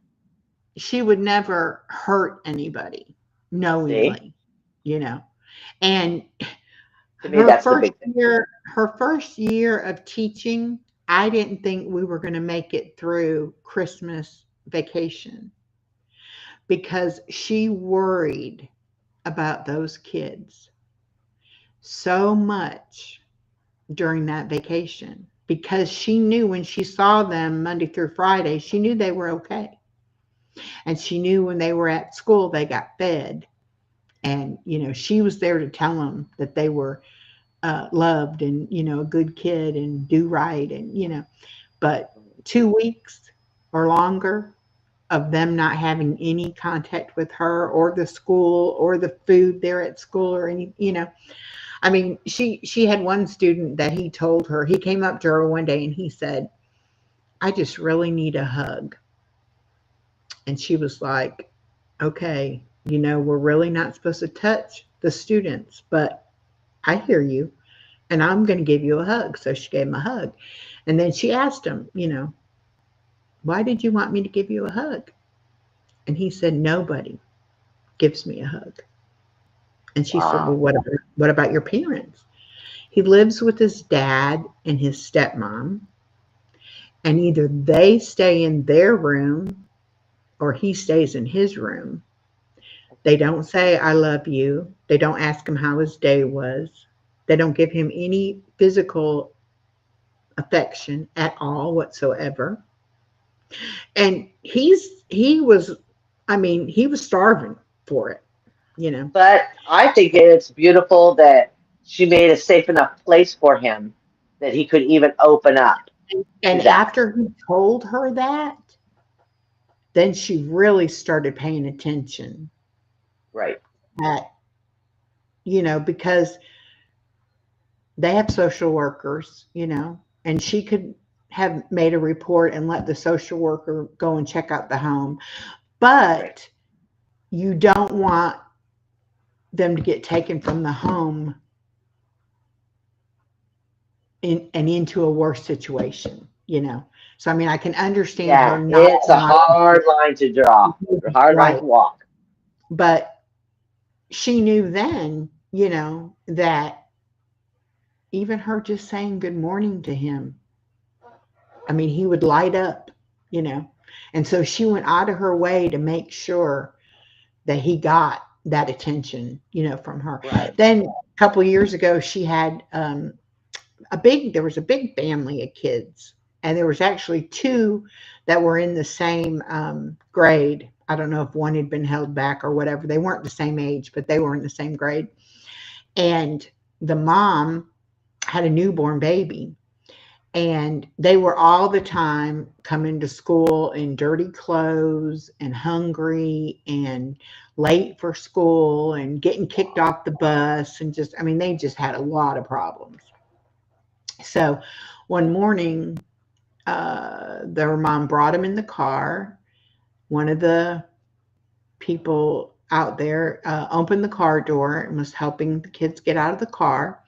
she would never hurt anybody See? knowingly, you know. And To me, that's the big thing. her first year of teaching, I didn't think we were going to make it through Christmas vacation because she worried about those kids so much during that vacation because she knew when she saw them Monday through Friday, she knew they were okay. And she knew when they were at school, they got fed. And, she was there to tell them that they were loved and, a good kid and do right. And, but 2 weeks or longer of them not having any contact with her or the school or the food there at school or any. I mean, she had one student that he told her, he came up to her one day and he said, I just really need a hug. And she was like, okay, we're really not supposed to touch the students, but I hear you and I'm going to give you a hug. So she gave him a hug. And then she asked him, why did you want me to give you a hug? And he said, nobody gives me a hug. And she said, well, Wow. what about your parents? He lives with his dad and his stepmom. and either they stay in their room or he stays in his room. They don't say, I love you. They don't ask him how his day was. They don't give him any physical affection at all whatsoever. And he was, I mean, he was starving for it, you know. But I think it's beautiful that she made a safe enough place for him that he could even open up And to that. after he told her that, then she really started paying attention Right. at, you know, because they have social workers, you know, and she could have made a report and let the social worker go and check out the home. Right. But you don't want them to get taken from the home and into a worse situation, you know. So I mean, I can understand her Yeah, not it's a wanting hard line to draw, a to, hard line right. to walk. But she knew then, you know, that even her just saying good morning to him, I mean, he would light up, you know. And so she went out of her way to make sure that he got that attention, you know, from her. Right. Then a couple of years ago, she had there was a big family of kids, and there was actually two that were in the same grade. I don't know if one had been held back or whatever. They weren't the same age, but they were in the same grade. And the mom had a newborn baby, and they were all the time coming to school in dirty clothes and hungry and late for school and getting kicked off the bus, and just, I mean, they just had a lot of problems. So one morning, their mom brought him in the car. One of the people out there opened the car door and was helping the kids get out of the car.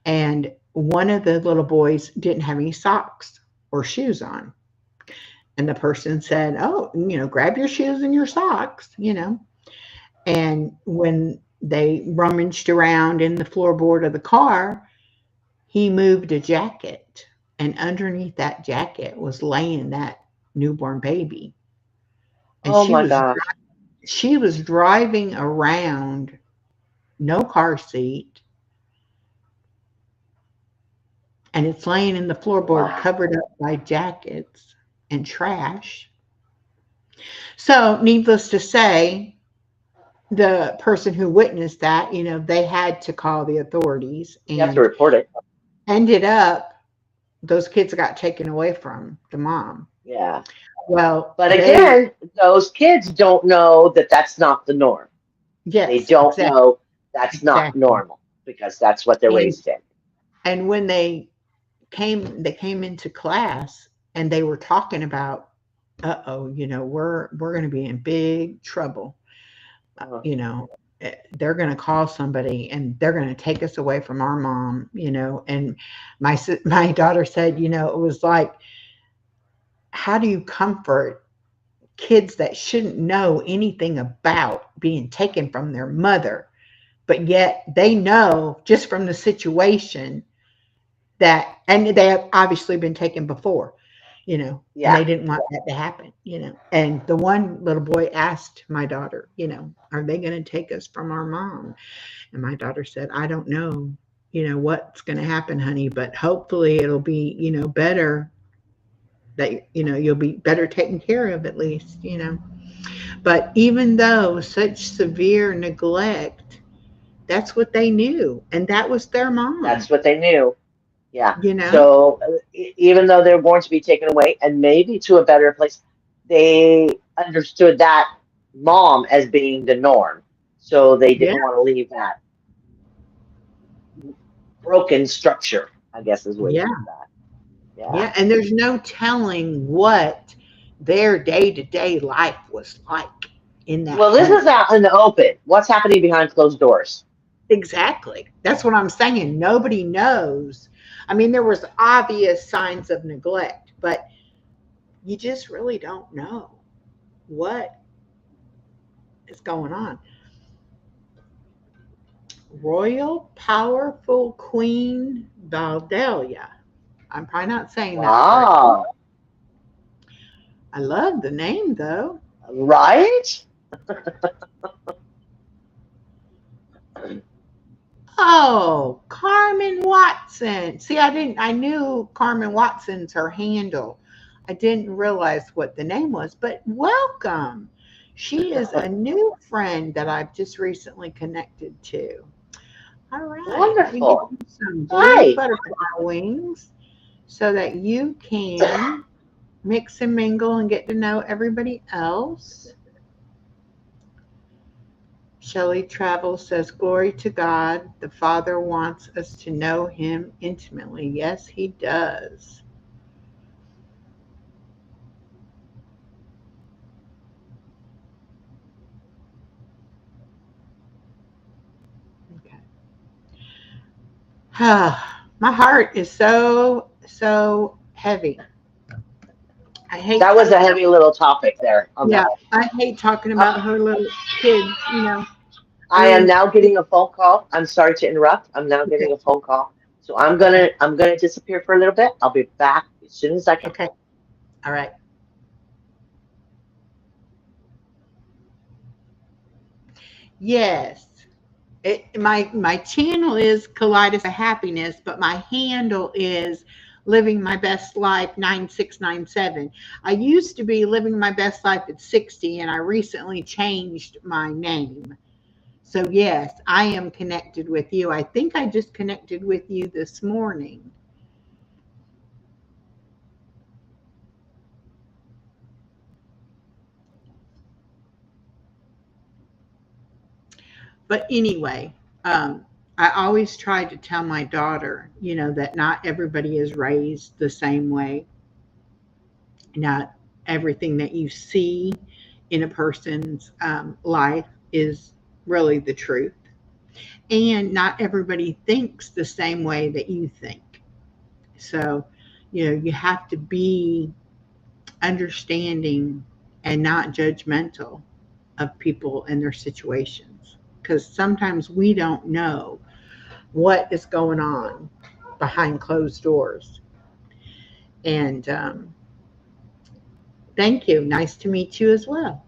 And one of the little boys didn't have any socks or shoes on. And the person said, oh, you know, grab your shoes and your socks, you know. And when they rummaged around in the floorboard of the car, he moved a jacket. And underneath that jacket was laying that newborn baby. And Oh my gosh. she was driving around, no car seat, and it's laying in the floorboard Wow. covered up by jackets and trash. So, needless to say, the person who witnessed that, you know, they had to call the authorities, You have to and report it. ended up those kids got taken away from the mom. Yeah. Well, But they, again, those kids don't know that that's not the norm. They yes, don't exactly, know that's not exactly. normal because that's what they're And raised in. when they came into class and they were talking about, uh-oh, you know, we're going to be in big trouble. Uh, You know, they're going to call somebody and they're going to take us away from our mom, you know. And my daughter said, you know, it was like, how do you comfort kids that shouldn't know anything about being taken from their mother, but yet they know just from the situation that, and they have obviously been taken before, you know, and yeah. they didn't want that to happen, you know. And the one little boy asked my daughter, you know, are they going to take us from our mom? And my daughter said, I don't know, you know, what's going to happen, honey, but hopefully it'll be, you know, better, that, you know, you'll be better taken care of at least, you know. But even though such severe neglect, that's what they knew. And that was their mom, That's what they knew. Yeah. you know? So even though they're going to be taken away and maybe to a better place, they understood that mom as being the norm. So they Yeah, didn't want to leave that broken structure, I guess is the way to yeah, put that. Yeah. yeah. And there's no telling what their day to day life was like in that Well, this is home. out in the open. What's happening behind closed doors? Exactly. That's what I'm saying. Nobody knows. I mean, there was obvious signs of neglect, but you just really don't know what is going on. Royal Powerful Queen Valdelia. I'm probably not saying that correctly. Wow. I love the name though. Right? Oh, Carmen Watson. See, I knew Carmen Watson's her handle. I didn't realize what the name was, but welcome. She is a new friend that I've just recently connected to. All right, let me give Wonderful. you some blue Hi. butterfly wings so that you can mix and mingle and get to know everybody else. Shelley Travel says, Glory to God. The Father wants us to know Him intimately. Yes, He does. Okay. My heart is so heavy. I hate That was a talking. heavy little topic there on Yeah, that. I hate talking Uh, about her little kids. I I am mean, now getting a phone call. I'm sorry to interrupt. I'm now okay, getting a phone call. So okay, I'm gonna disappear for a little bit. I'll be back as soon as I can. okay. All right. Yes. My channel is Kaleidos of Happiness, but my handle is Living My Best Life 9697. I used to be Living My Best Life at 60, and I recently changed my name. So yes, I am connected with you. I think I just connected with you this morning. But anyway, um, I always try to tell my daughter, that not everybody is raised the same way. Not everything that you see in a person's life is really the truth. And not everybody thinks the same way that you think. So, you have to be understanding and not judgmental of people and their situations. Because sometimes we don't know what is going on behind closed doors. And thank you. Nice to meet you as well.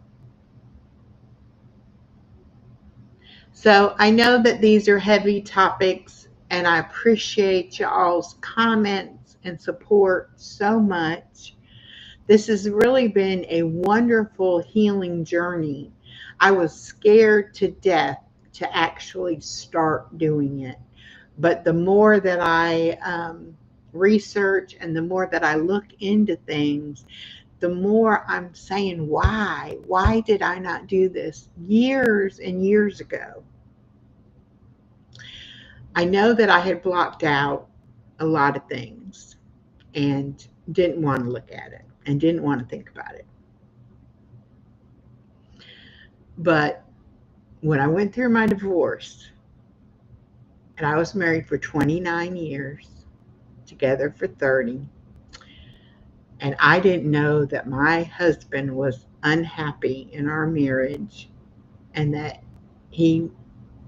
So I know that these are heavy topics, and I appreciate y'all's comments and support so much. This has really been a wonderful healing journey. I was scared to death to actually start doing it. But the more that I research and the more that I look into things, the more I'm saying, why? Why did I not do this years and years ago? I know that I had blocked out a lot of things and didn't want to look at it and didn't want to think about it. But when I went through my divorce, and I was married for 29 years, together for 30, and I didn't know that my husband was unhappy in our marriage and that he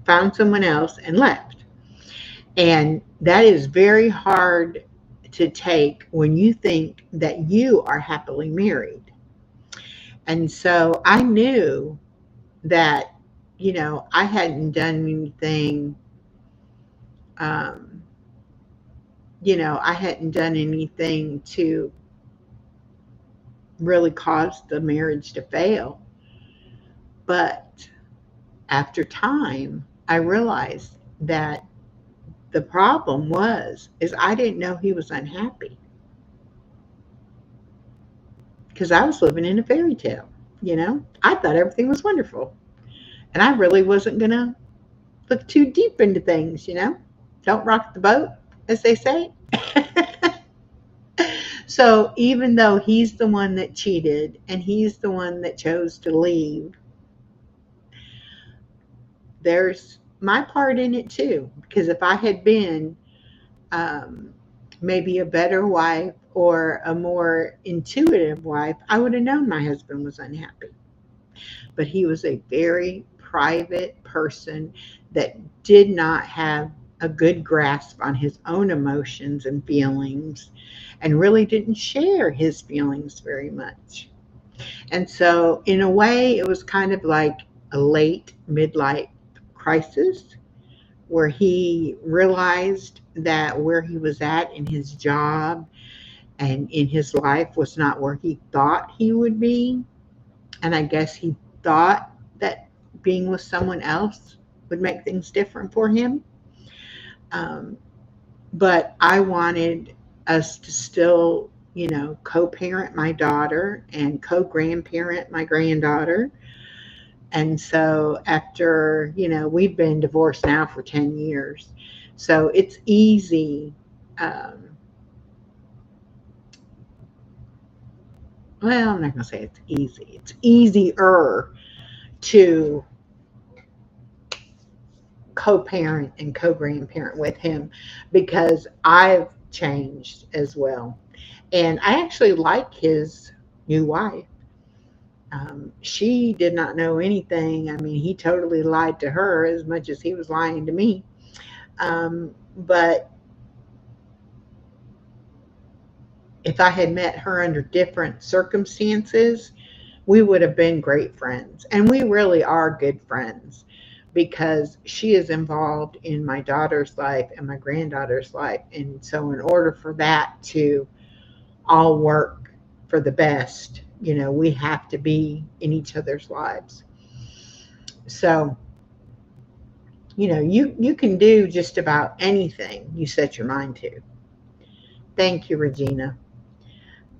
found someone else and left. And that is very hard to take when you think that you are happily married. And so I knew that, I hadn't done anything, um, I hadn't done anything to really cause the marriage to fail. But after time, I realized that the problem is I didn't know he was unhappy because I was living in a fairy tale. I thought everything was wonderful, and I really wasn't gonna look too deep into things. Don't rock the boat, as they say. So even though he's the one that cheated and he's the one that chose to leave, there's my part in it too. Because if I had been um, maybe a better wife or a more intuitive wife, I would have known my husband was unhappy. But he was a very private person that did not have a good grasp on his own emotions and feelings and really didn't share his feelings very much. And so, in a way, it was kind of like a late midlife crisis where he realized that where he was at in his job and in his life was not where he thought he would be. And I guess he thought that being with someone else would make things different for him. Um, but I wanted us to still, co parent my daughter and co grandparent my granddaughter. And so after, we've been divorced now for 10 years. So it's easy. Um, well, I'm not going to say it's easy. It's easier to co-parent and co-grandparent with him because I've changed as well. And I actually like his new wife. She did not know anything. I mean, he totally lied to her as much as he was lying to me. But if I had met her under different circumstances, we would have been great friends. And we really are good friends because she is involved in my daughter's life and my granddaughter's life. And so, in order for that to all work for the best, we have to be in each other's lives. So, you can do just about anything you set your mind to. Thank you, Regina.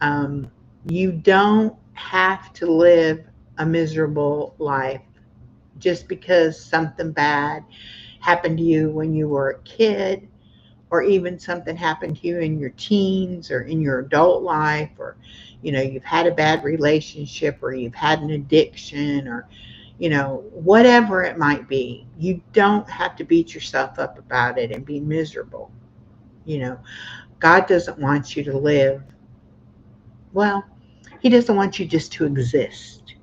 Um, you don't have to live a miserable life just because something bad happened to you when you were a kid, or even something happened to you in your teens or in your adult life, or you've had a bad relationship, or you've had an addiction, or whatever it might be. You don't have to beat yourself up about it and be miserable. God doesn't want you to live, well, he doesn't want you just to exist.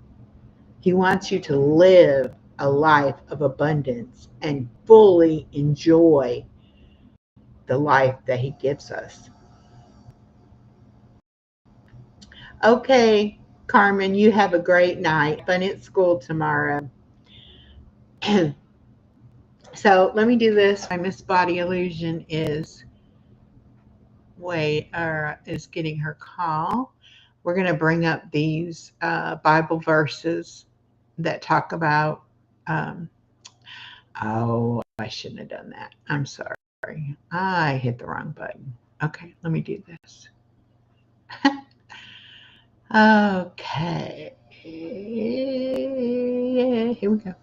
He wants you to live a life of abundance and fully enjoy the life that he gives us. Okay, Carmen, you have a great night. Fun at school tomorrow. So let me do this. My Miss Body Illusion is getting her call. We're going to bring up these Bible verses that talk about. Um, oh, I shouldn't have done that. I'm sorry. I hit the wrong button. Okay, let me do this. Okay. Here we go.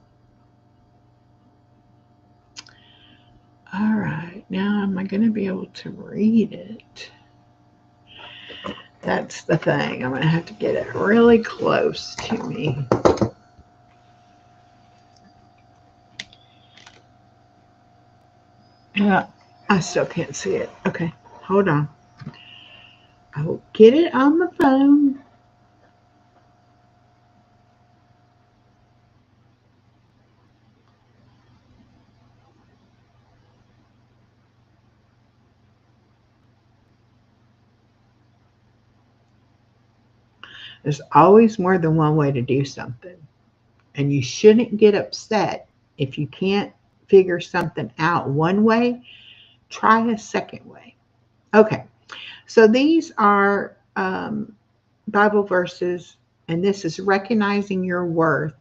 All right. Now, am I going to be able to read it? That's the thing. I'm going to have to get it really close to me. I still can't see it. Okay, hold on. I will get it on the phone. There's always more than one way to do something. And you shouldn't get upset if you can't figure something out one way. Try a second way. Okay, so these are Bible verses, and this is recognizing your worth.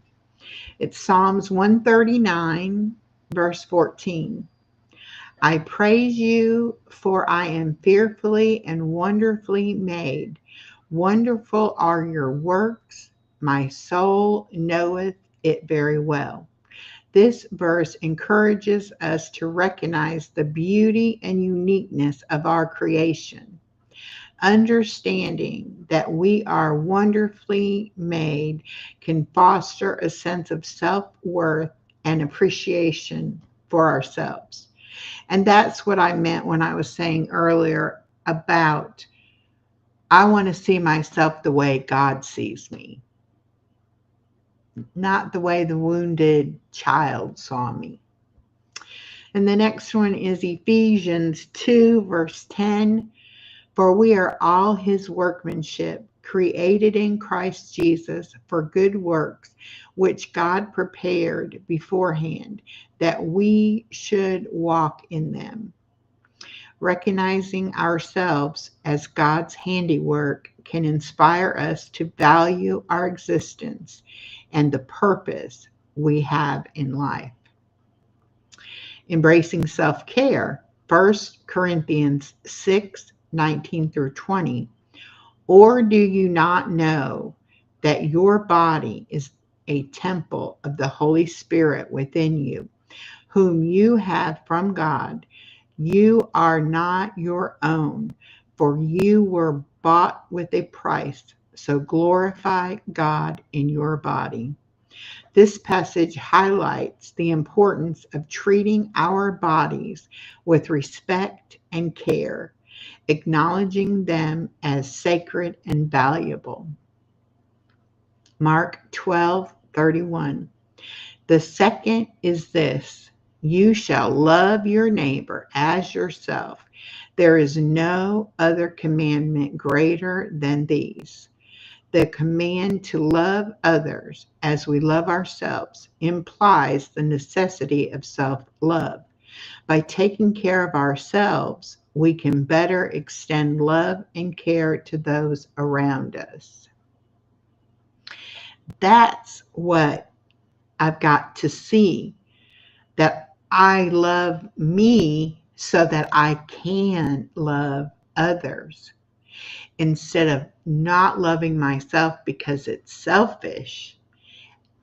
It's Psalms 139, verse 14. I praise you, for I am fearfully and wonderfully made. Wonderful are your works. My soul knoweth it very well. This verse encourages us to recognize the beauty and uniqueness of our creation. Understanding that we are wonderfully made can foster a sense of self-worth and appreciation for ourselves. And that's what I meant when I was saying earlier about I want to see myself the way God sees me, not the way the wounded child saw me. And the next one is Ephesians 2, verse 10. For we are all his workmanship, created in Christ Jesus for good works, which God prepared beforehand that we should walk in them. Recognizing ourselves as God's handiwork can inspire us to value our existence and the purpose we have in life. Embracing self-care, 1 Corinthians 6:19 through 20. Or do you not know that your body is a temple of the Holy Spirit within you, whom you have from God? You are not your own, for you were bought with a price. So glorify God in your body. This passage highlights the importance of treating our bodies with respect and care, acknowledging them as sacred and valuable. Mark 12:31. The second is this: you shall love your neighbor as yourself. There is no other commandment greater than these. The command to love others as we love ourselves implies the necessity of self-love. By taking care of ourselves, we can better extend love and care to those around us. That's what I've got to see, that I love me so that I can love others, instead of not loving myself because it's selfish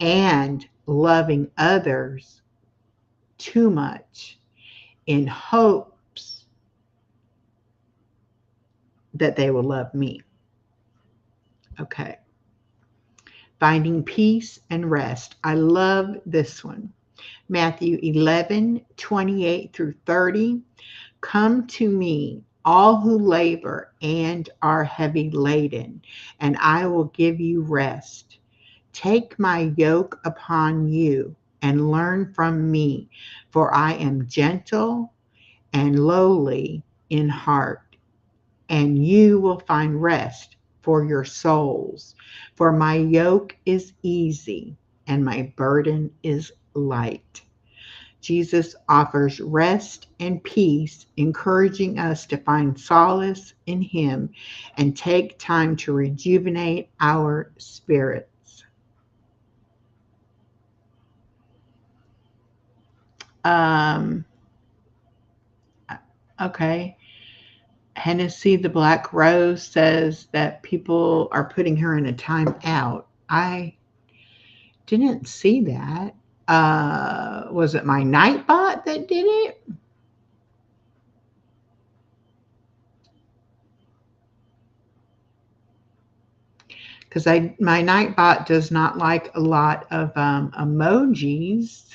and loving others too much in hopes that they will love me. Okay. Finding peace and rest. I love this one. Matthew 11:28 through 30. Come to me, all who labor and are heavy laden, and I will give you rest. Take my yoke upon you and learn from me, for I am gentle and lowly in heart, and you will find rest for your souls. For my yoke is easy and my burden is light. Jesus offers rest and peace, encouraging us to find solace in Him and take time to rejuvenate our spirits. Um, okay. Hennessy the Black Rose says that people are putting her in a timeout. I didn't see that. Was it my Nightbot that did it? Because my Nightbot does not like a lot of emojis.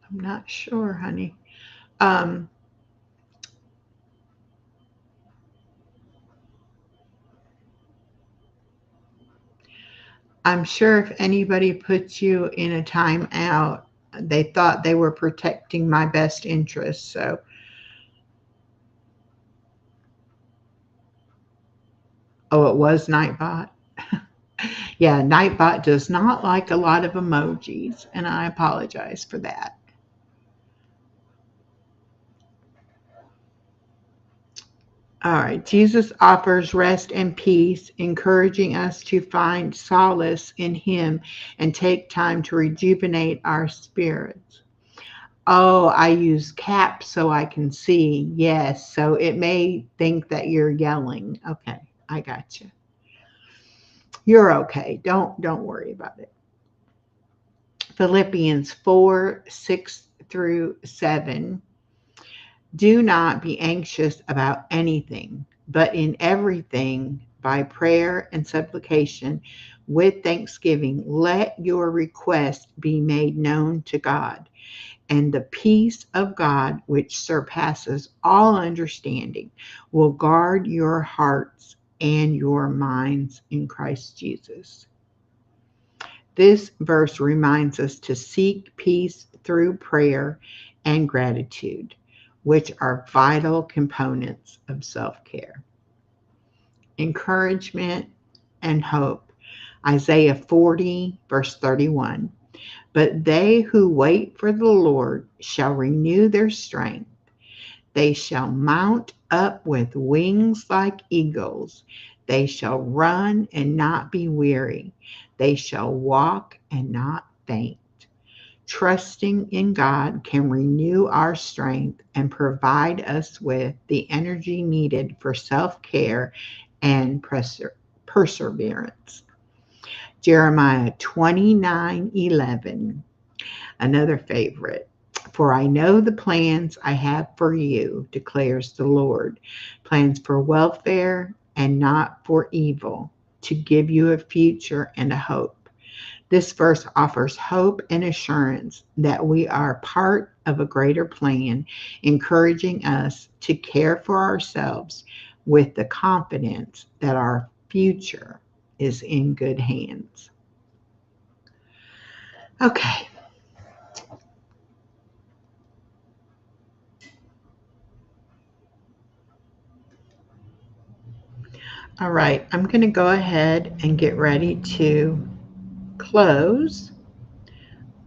I'm not sure, honey. Um, I'm sure if anybody puts you in a timeout, they thought they were protecting my best interests. So, oh, it was Nightbot. Yeah, Nightbot does not like a lot of emojis, and I apologize for that. All right, Jesus offers rest and peace, encouraging us to find solace in Him and take time to rejuvenate our spirits. Oh, I use caps so I can see. Yes, so it may think that you're yelling. Okay, I got you. You're okay. Don't worry about it. Philippians 4:6 through 7. Do not be anxious about anything, but in everything, by prayer and supplication, with thanksgiving, let your requests be made known to God. And the peace of God, which surpasses all understanding, will guard your hearts and your minds in Christ Jesus. This verse reminds us to seek peace through prayer and gratitude. which are vital components of self-care. Encouragement and hope. Isaiah 40, verse 31. But they who wait for the Lord shall renew their strength. They shall mount up with wings like eagles. They shall run and not be weary. They shall walk and not faint. Trusting in God can renew our strength and provide us with the energy needed for self-care and perseverance. Jeremiah 29:11, another favorite. For I know the plans I have for you, declares the Lord, plans for welfare and not for evil, to give you a future and a hope. This verse offers hope and assurance that we are part of a greater plan, encouraging us to care for ourselves with the confidence that our future is in good hands. Okay. All right, I'm going to go ahead and get ready to close.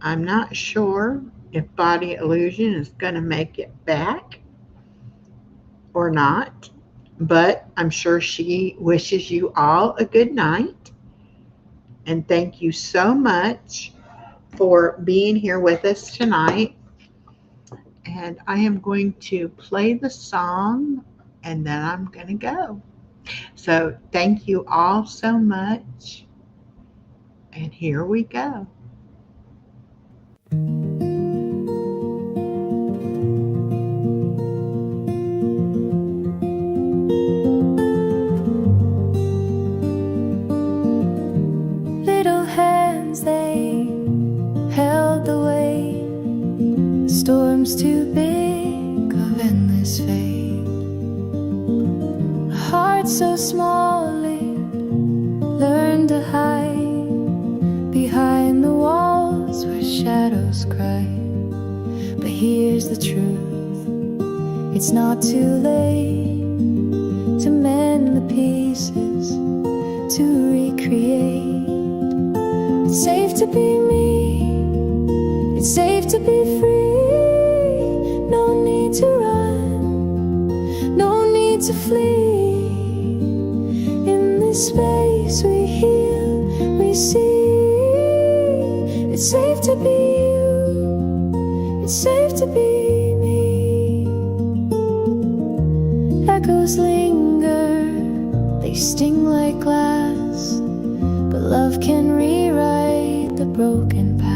I'm not sure if Body Illusion is going to make it back or not, but I'm sure she wishes you all a good night. And thank you so much for being here with us tonight. And I am going to play the song and then I'm going to go. So thank you all so much. And here we go. Little hands, they held the weight. Storms too big of endless fate. A heart so small it learned to hide behind the walls where shadows cry. But here's the truth, it's not too late to mend the pieces, to recreate. It's safe to be me, it's safe to be free. No need to run, no need to flee. In this space we heal, we see. It's safe to be you, it's safe to be me. Echoes linger, they sting like glass, but love can rewrite the broken past.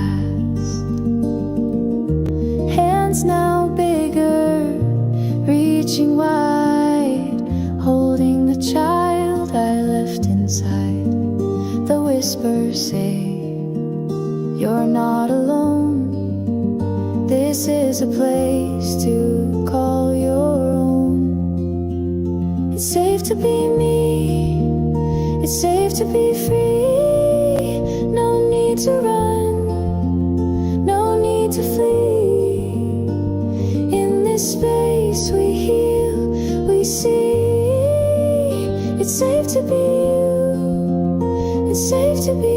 Hands now bigger, reaching wide, holding the child I left inside. The whispers say, you're not alone. This is a place to call your own. It's safe to be me, it's safe to be free. No need to run, no need to flee. In this space we heal, we see. It's safe to be you, it's safe to be me.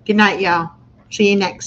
Good night, y'all. See you next